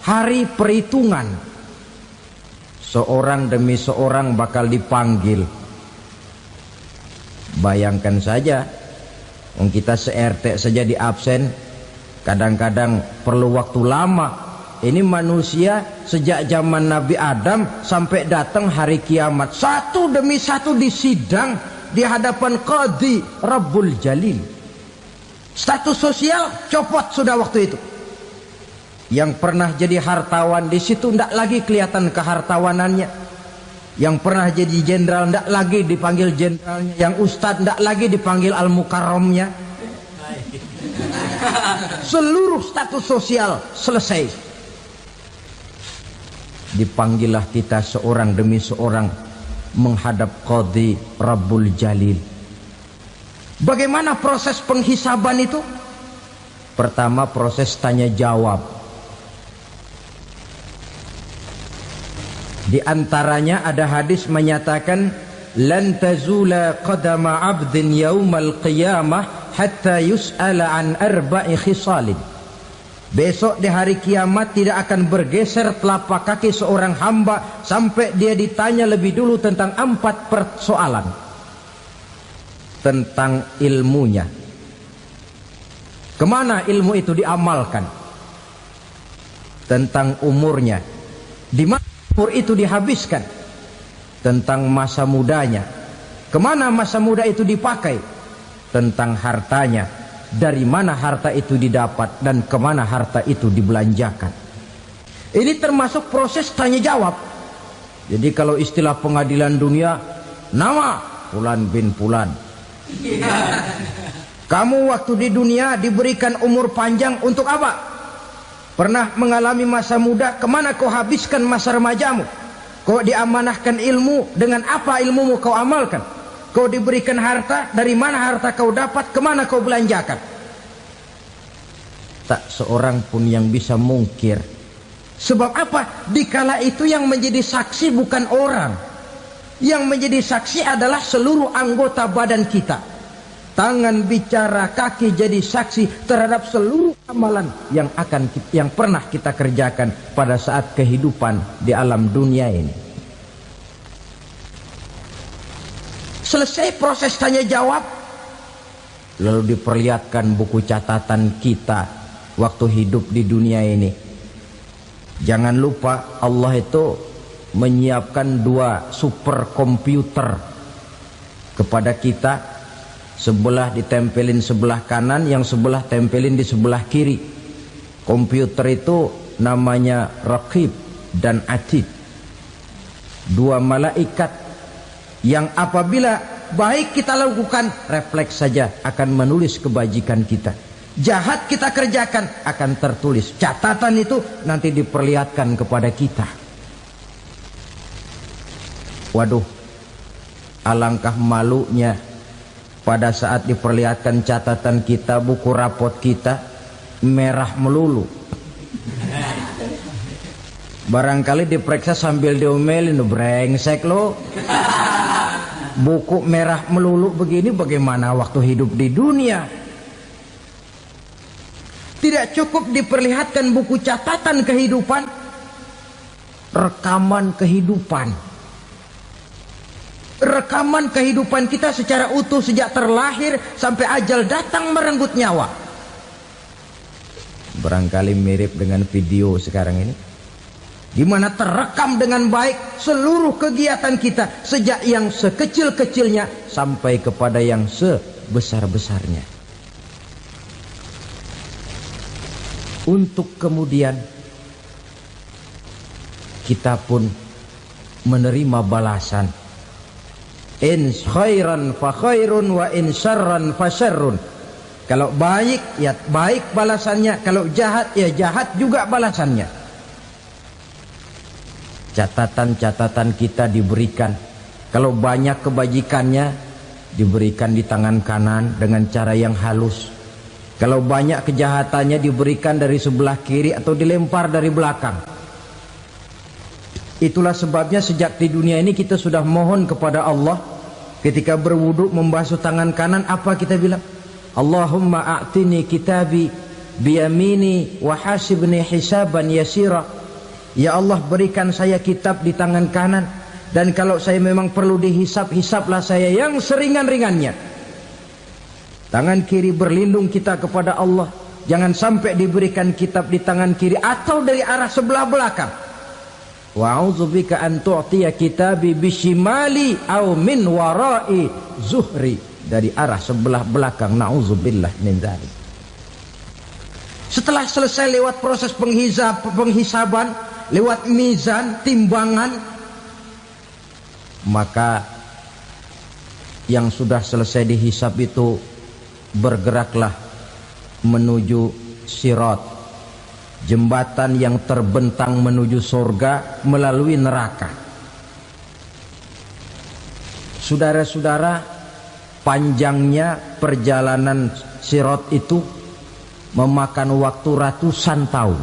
hari perhitungan. Seorang demi seorang bakal dipanggil. Bayangkan saja, kita se-RT saja di absen, kadang-kadang perlu waktu lama. Ini manusia sejak zaman Nabi Adam sampai datang hari kiamat, satu demi satu disidang di hadapan Qadhi Rabbul Jalil. Status sosial copot sudah waktu itu. Yang pernah jadi hartawan di situ tidak lagi kelihatan kehartawanannya. Yang pernah jadi jenderal tidak lagi dipanggil jenderalnya. Yang ustadz tidak lagi dipanggil al-mukarramnya. Seluruh status sosial selesai. Dipanggillah kita seorang demi seorang menghadap Qadhi Rabbul Jalil. Bagaimana proses penghisaban itu? Pertama, proses tanya jawab. Di antaranya ada hadis menyatakan, lan tazula qadama 'abdin yaumal qiyamah hatta yus'ala an arba'i khisalin. Besok di hari kiamat tidak akan bergeser telapak kaki seorang hamba sampai dia ditanya lebih dulu tentang 4 persoalan. Tentang ilmunya, kemana ilmu itu diamalkan. Tentang umurnya, di mana umur itu dihabiskan. Tentang masa mudanya, kemana masa muda itu dipakai. tentang hartanya, dari mana harta itu didapat dan kemana harta itu dibelanjakan. Ini termasuk proses tanya jawab. Jadi kalau istilah pengadilan dunia, nama Fulan bin Fulan. Kamu waktu di dunia diberikan umur panjang untuk apa? Pernah mengalami masa muda, kemana kau habiskan masa remajamu? Kau diamanahkan ilmu, dengan apa ilmumu kau amalkan? Kau diberikan harta, dari mana harta kau dapat, kemana kau belanjakan? Tak seorang pun yang bisa mungkir. Sebab apa? Dikala itu yang menjadi saksi bukan orang. Yang menjadi saksi adalah seluruh anggota badan kita. Tangan bicara, kaki jadi saksi terhadap seluruh amalan yang pernah kita kerjakan pada saat kehidupan di alam dunia ini. Selesai proses tanya jawab, lalu diperlihatkan buku catatan kita waktu hidup di dunia ini. Jangan lupa Allah itu menyiapkan 2 superkomputer kepada kita. Sebelah ditempelin sebelah kanan, yang sebelah tempelin di sebelah kiri. Komputer itu namanya Raqib dan Atid, 2 malaikat yang apabila baik kita lakukan, refleks saja akan menulis kebajikan kita. Jahat kita kerjakan, akan tertulis. Catatan itu nanti diperlihatkan kepada kita. Waduh, alangkah malunya pada saat diperlihatkan catatan kita, buku rapot kita merah melulu. Barangkali diperiksa sambil diomelin, brengsek lo. Buku merah melulu begini, bagaimana waktu hidup di dunia? Tidak cukup diperlihatkan buku catatan kehidupan, rekaman kehidupan. Rekaman kehidupan kita secara utuh sejak terlahir sampai ajal datang merenggut nyawa. Barangkali mirip dengan video sekarang ini, di mana terekam dengan baik seluruh kegiatan kita, sejak yang sekecil-kecilnya sampai kepada yang sebesar-besarnya. Untuk kemudian kita pun menerima balasan. In khairan fa khairun wa in syarran fa syarrun. Kalau baik ya baik balasannya, kalau jahat ya jahat juga balasannya. Catatan-catatan kita diberikan. Kalau banyak kebajikannya diberikan di tangan kanan dengan cara yang halus. Kalau banyak kejahatannya diberikan dari sebelah kiri atau dilempar dari belakang. Itulah sebabnya sejak di dunia ini kita sudah mohon kepada Allah. Ketika berwudu membasuh tangan kanan, apa kita bilang? Allahumma a'tini kitabi biyamini wa hasibni hisaban yasira. Ya Allah, berikan saya kitab di tangan kanan, dan kalau saya memang perlu dihisap, hisaplah saya yang seringan-ringannya. Tangan kiri berlindung kita kepada Allah, jangan sampai diberikan kitab di tangan kiri atau dari arah sebelah belakang. Wa a'udzubika an tu'tiya kitabi bishimali aw min wara'i zuhri, dari arah sebelah belakang. Na'udzubillah min dzalik. Setelah selesai lewat proses penghisaban, lewat mizan, timbangan, maka yang sudah selesai dihisab itu bergeraklah menuju sirat, jembatan yang terbentang menuju surga melalui neraka. Saudara-saudara, panjangnya perjalanan sirat itu memakan waktu ratusan tahun.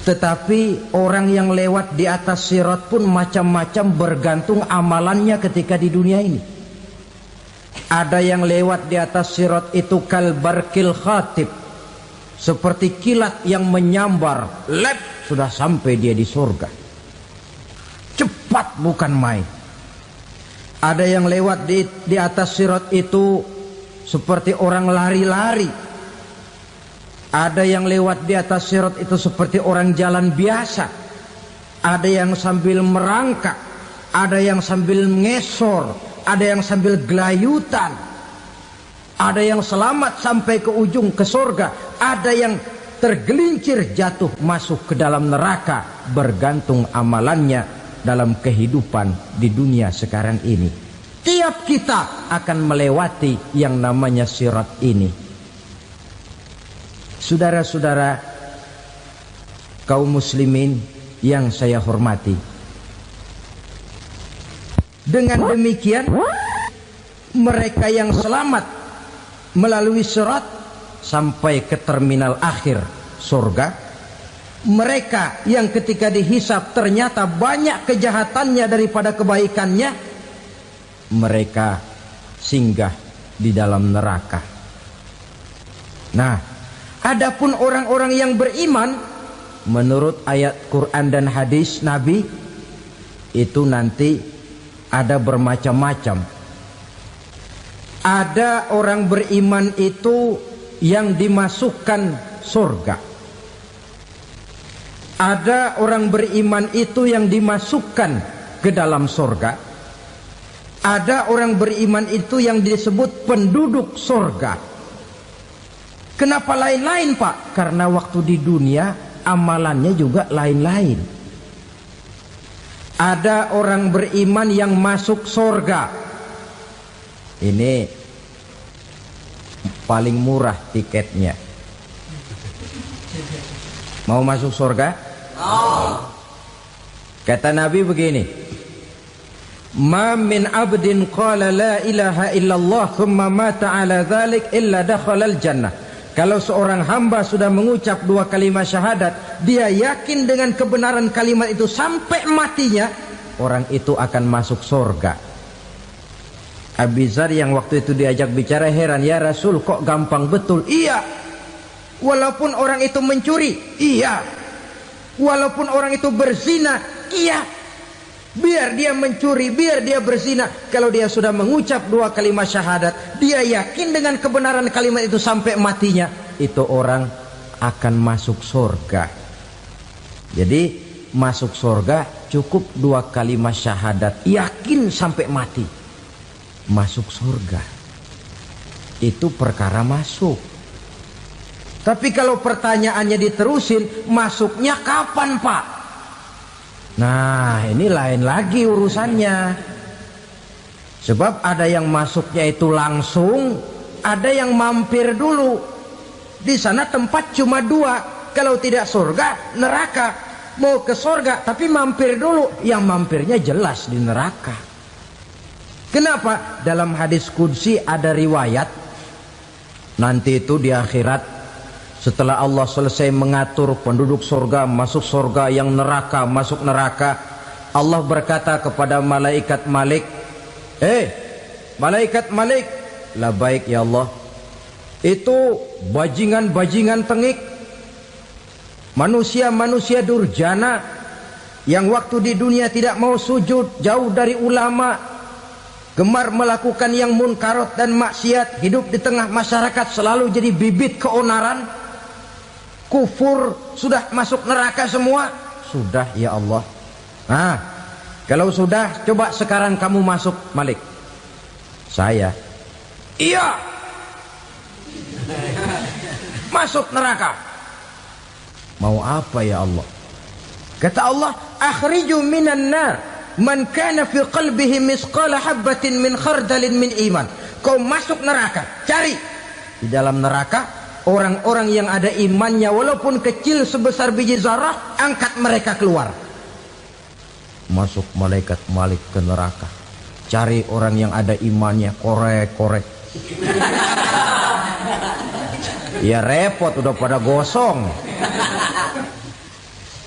Tetapi orang yang lewat di atas sirat pun macam-macam, bergantung amalannya ketika di dunia ini. Ada yang lewat di atas sirat itu kalbarkil khatib, seperti kilat yang menyambar, lep, sudah sampai dia di surga. Cepat bukan main. Ada yang lewat di atas sirat itu seperti orang lari-lari. Ada yang lewat di atas sirat itu seperti orang jalan biasa. Ada yang sambil merangkak, ada yang sambil ngesor, ada yang sambil gelayutan, ada yang selamat sampai ke ujung ke surga, ada yang tergelincir jatuh masuk ke dalam neraka, bergantung amalannya dalam kehidupan di dunia sekarang ini. Tiap kita akan melewati yang namanya sirat ini. Saudara-saudara kaum muslimin yang saya hormati, dengan demikian mereka yang selamat melalui sirat sampai ke terminal akhir surga, mereka yang ketika dihisab ternyata banyak kejahatannya daripada kebaikannya, mereka singgah di dalam neraka. Nah, adapun orang-orang yang beriman menurut ayat Quran dan hadis Nabi itu nanti ada bermacam-macam. Ada orang beriman itu yang dimasukkan surga. Ada orang beriman itu yang dimasukkan ke dalam surga. Ada orang beriman itu yang disebut penduduk surga. Kenapa lain-lain, Pak? Karena waktu di dunia amalannya juga lain-lain. Ada orang beriman yang masuk surga. Ini paling murah tiketnya. Mau masuk surga? Kata Nabi begini, ma min abdin qala la ilaha illallah thumma mata ala dhalik illa dakhalal jannah. Kalau seorang hamba sudah mengucap dua kalimat syahadat, dia yakin dengan kebenaran kalimat itu sampai matinya, orang itu akan masuk surga. Abi Dzar yang waktu itu diajak bicara heran, ya Rasul kok gampang betul? Iya, walaupun orang itu mencuri, iya, walaupun orang itu berzina, iya, biar dia mencuri, biar dia berzina, kalau dia sudah mengucap dua kalimat syahadat, dia yakin dengan kebenaran kalimat itu sampai matinya, itu orang akan masuk surga. Jadi masuk surga cukup dua kalimat syahadat, yakin sampai mati, masuk surga. Itu perkara masuk. Tapi kalau pertanyaannya diterusin, masuknya kapan, Pak? Nah, ini lain lagi urusannya. Sebab ada yang masuknya itu langsung, ada yang mampir dulu. Di sana tempat cuma dua, kalau tidak surga, neraka. Mau ke surga tapi mampir dulu, yang mampirnya jelas di neraka. Kenapa? Dalam hadis qudsi ada riwayat, nanti itu di akhirat, setelah Allah selesai mengatur penduduk surga masuk surga, yang neraka masuk neraka, Allah berkata kepada malaikat Malik, malaikat Malik, labaik ya Allah, itu bajingan-bajingan tengik, manusia-manusia durjana yang waktu di dunia tidak mau sujud, jauh dari ulama, gemar melakukan yang munkarat dan maksiat, hidup di tengah masyarakat selalu jadi bibit keonaran, kufur, sudah masuk neraka semua. Sudah ya Allah. Nah, kalau sudah, coba sekarang kamu masuk, Malik. Saya, iya, masuk neraka. Mau apa ya Allah? Kata Allah, akhriju minan nar man kana fi qalbihi misqala habatin min khardalin min iman. Kau masuk neraka, cari di dalam neraka orang-orang yang ada imannya walaupun kecil sebesar biji zarah, angkat mereka keluar. Masuk malaikat Malik ke neraka, cari orang yang ada imannya, korek-korek. Ya repot, udah pada gosong.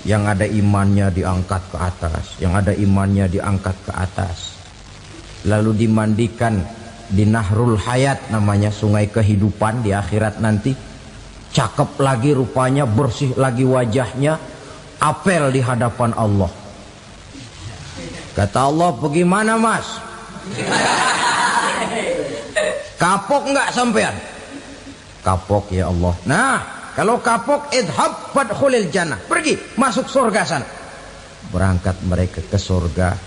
Yang ada imannya diangkat ke atas, yang ada imannya diangkat ke atas, lalu dimandikan di Nahrul Hayat, namanya sungai kehidupan di akhirat nanti. Cakep lagi rupanya, bersih lagi wajahnya, apel di hadapan Allah. Kata Allah, bagaimana mas? Kapok nggak sampean? Kapok ya Allah. Nah, kalau kapok, idhab fadkhulil jannah, pergi masuk surga sana. Berangkat mereka ke surga.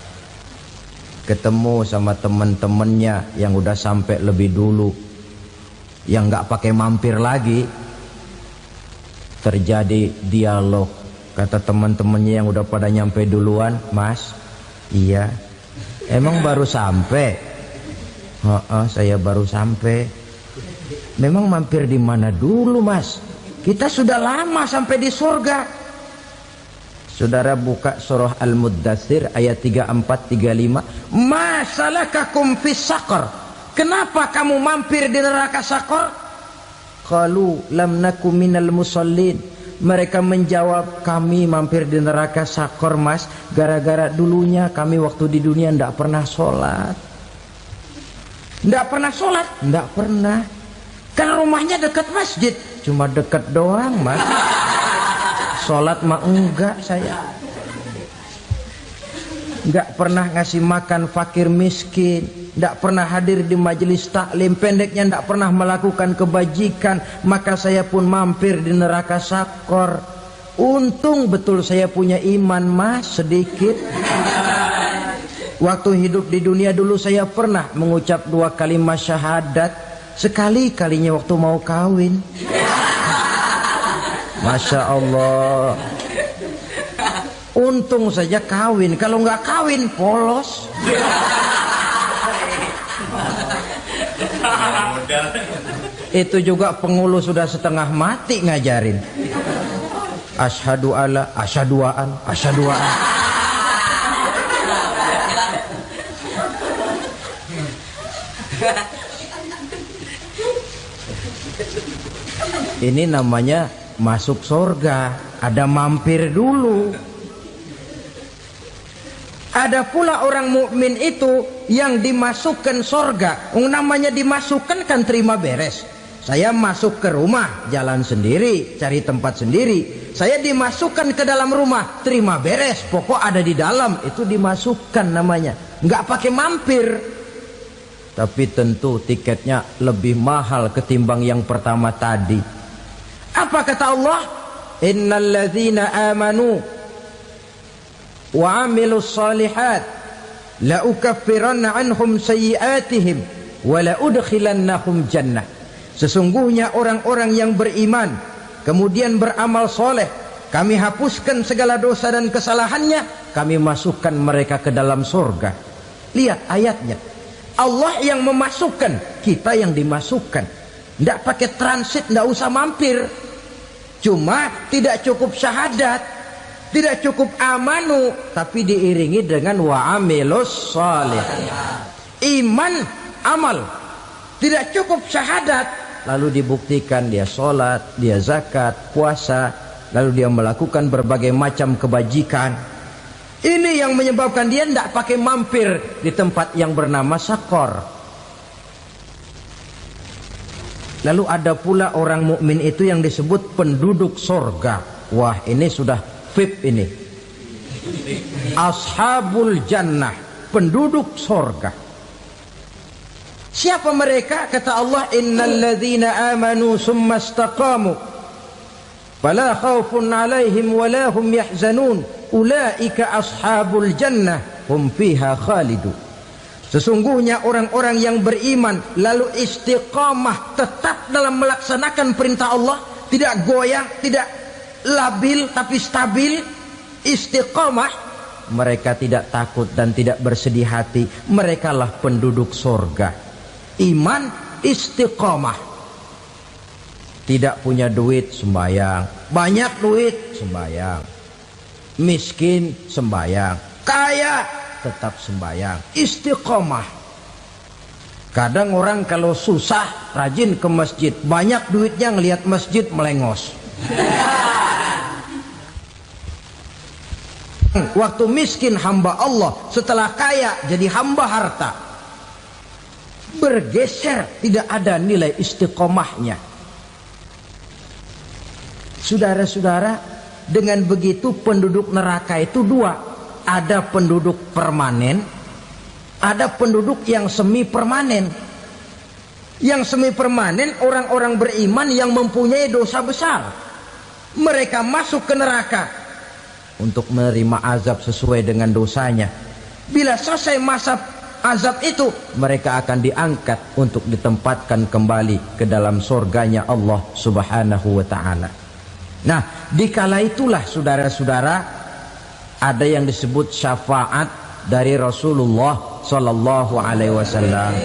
ketemu sama temen-temennya yang udah sampai lebih dulu, yang nggak pakai mampir lagi. Terjadi dialog. Kata teman-temannya yang udah pada nyampe duluan, "Mas, iya, emang baru sampai?" Saya baru sampai." "Memang mampir di mana dulu, Mas? Kita sudah lama sampai di surga." Saudara buka surah Al-Muddatsir ayat 34-35. "Ma salakakum fis saqar?" Kenapa kamu mampir di neraka Saqar? Qalu lam naku minal musallin. Mereka menjawab, "Kami mampir di neraka Saqar, Mas, gara-gara dulunya kami waktu di dunia ndak pernah sholat." Ndak pernah sholat? Ndak pernah. Kan rumahnya dekat masjid. Cuma dekat doang, Mas. Sholat mah enggak saya. Nggak pernah ngasih makan fakir miskin, nggak pernah hadir di majelis taklim, pendeknya nggak pernah melakukan kebajikan, maka saya pun mampir di neraka Saqar. Untung betul saya punya iman, Mas, sedikit. Waktu hidup di dunia dulu saya pernah mengucap 2 kalimat syahadat, sekali-kalinya waktu mau kawin. Masya Allah. Untung saja kawin, kalau nggak kawin polos. Itu juga pengulu sudah setengah mati ngajarin. Asyhadu alla, asyaduaan, asyaduaan. Ini namanya masuk surga, ada mampir dulu. Ada pula orang mukmin itu yang dimasukkan surga. Namanya dimasukkan kan terima beres. Saya masuk ke rumah, jalan sendiri, cari tempat sendiri. Saya dimasukkan ke dalam rumah, terima beres, pokok ada di dalam, itu dimasukkan namanya. Nggak pakai mampir. Tapi tentu tiketnya lebih mahal ketimbang yang pertama tadi. Apa kata Allah? Innal ladzina amanu wa amilus salihat la ukaffiranna anhum sayyi'atihim wa la udkhilannahum jannah. Sesungguhnya orang-orang yang beriman kemudian beramal soleh, kami hapuskan segala dosa dan kesalahannya, kami masukkan mereka ke dalam surga. Lihat ayatnya, Allah yang memasukkan, kita yang dimasukkan. Tidak pakai transit, tidak usah mampir. Cuma tidak cukup syahadat, tidak cukup amanu, tapi diiringi dengan wa'amilus salih. Iman, amal. Tidak cukup syahadat, lalu dibuktikan dia sholat, dia zakat, puasa, lalu dia melakukan berbagai macam kebajikan. Ini yang menyebabkan dia tidak pakai mampir di tempat yang bernama Saqar. Lalu ada pula orang mukmin itu yang disebut penduduk surga. Wah, ini sudah VIP ini. Ashabul jannah, penduduk surga. Siapa mereka? Kata Allah, innal ladzina amanu summa istaqamu fala khaufun alaihim wala hum yahzanun ulaika ashabul jannah hum fiha khalidun. Sesungguhnya orang-orang yang beriman lalu istiqamah, tetap dalam melaksanakan perintah Allah, tidak goyang, tidak labil tapi stabil, istiqamah, mereka tidak takut dan tidak bersedih hati. Merekalah penduduk surga. Iman, istiqamah. Tidak punya duit, sembayang. Banyak duit, sembayang. Miskin, sembayang. Kaya, tetap sembayang. Istiqamah. Kadang orang kalau susah rajin ke masjid, banyak duitnya ngelihat masjid melengos. Waktu miskin hamba Allah, setelah kaya jadi hamba harta. Bergeser, tidak ada nilai istiqomahnya. Saudara-saudara, dengan begitu penduduk neraka itu dua. Ada penduduk permanen, ada penduduk yang semi permanen. Yang semi permanen orang-orang beriman yang mempunyai dosa besar. Mereka masuk ke neraka untuk menerima azab sesuai dengan dosanya. Bila selesai masa azab itu, mereka akan diangkat untuk ditempatkan kembali ke dalam surganya Allah Subhanahu wa ta'ala. Nah, dikala itulah saudara-saudara, ada yang disebut syafaat dari Rasulullah Sallallahu Alaihi Wasallam.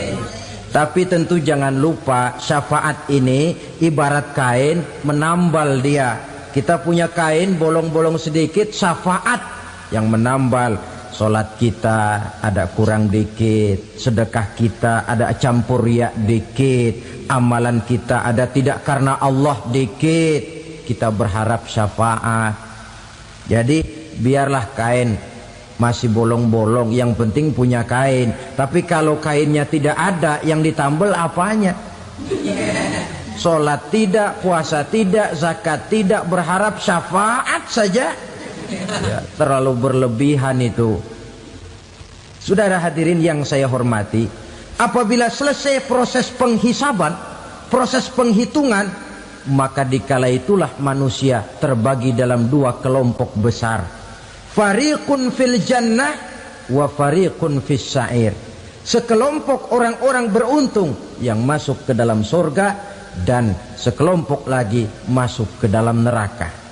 Tapi tentu jangan lupa, syafaat ini ibarat kain menambal dia. Kita punya kain bolong-bolong sedikit, syafaat yang menambal. Solat kita ada kurang dikit, sedekah kita ada campur riak dikit, amalan kita ada tidak karena Allah dikit, kita berharap syafaat. Jadi biarlah kain masih bolong-bolong, yang penting punya kain. Tapi kalau kainnya tidak ada, yang ditambal apanya? Solat tidak, puasa tidak, zakat tidak, berharap syafaat saja. Ya, terlalu berlebihan itu. Saudara hadirin yang saya hormati, apabila selesai proses penghisaban, proses penghitungan, maka dikala itulah manusia terbagi dalam dua kelompok besar. Fariqun fil jannah wa fariqun fis sa'ir. Sekelompok orang-orang beruntung yang masuk ke dalam surga, dan sekelompok lagi masuk ke dalam neraka.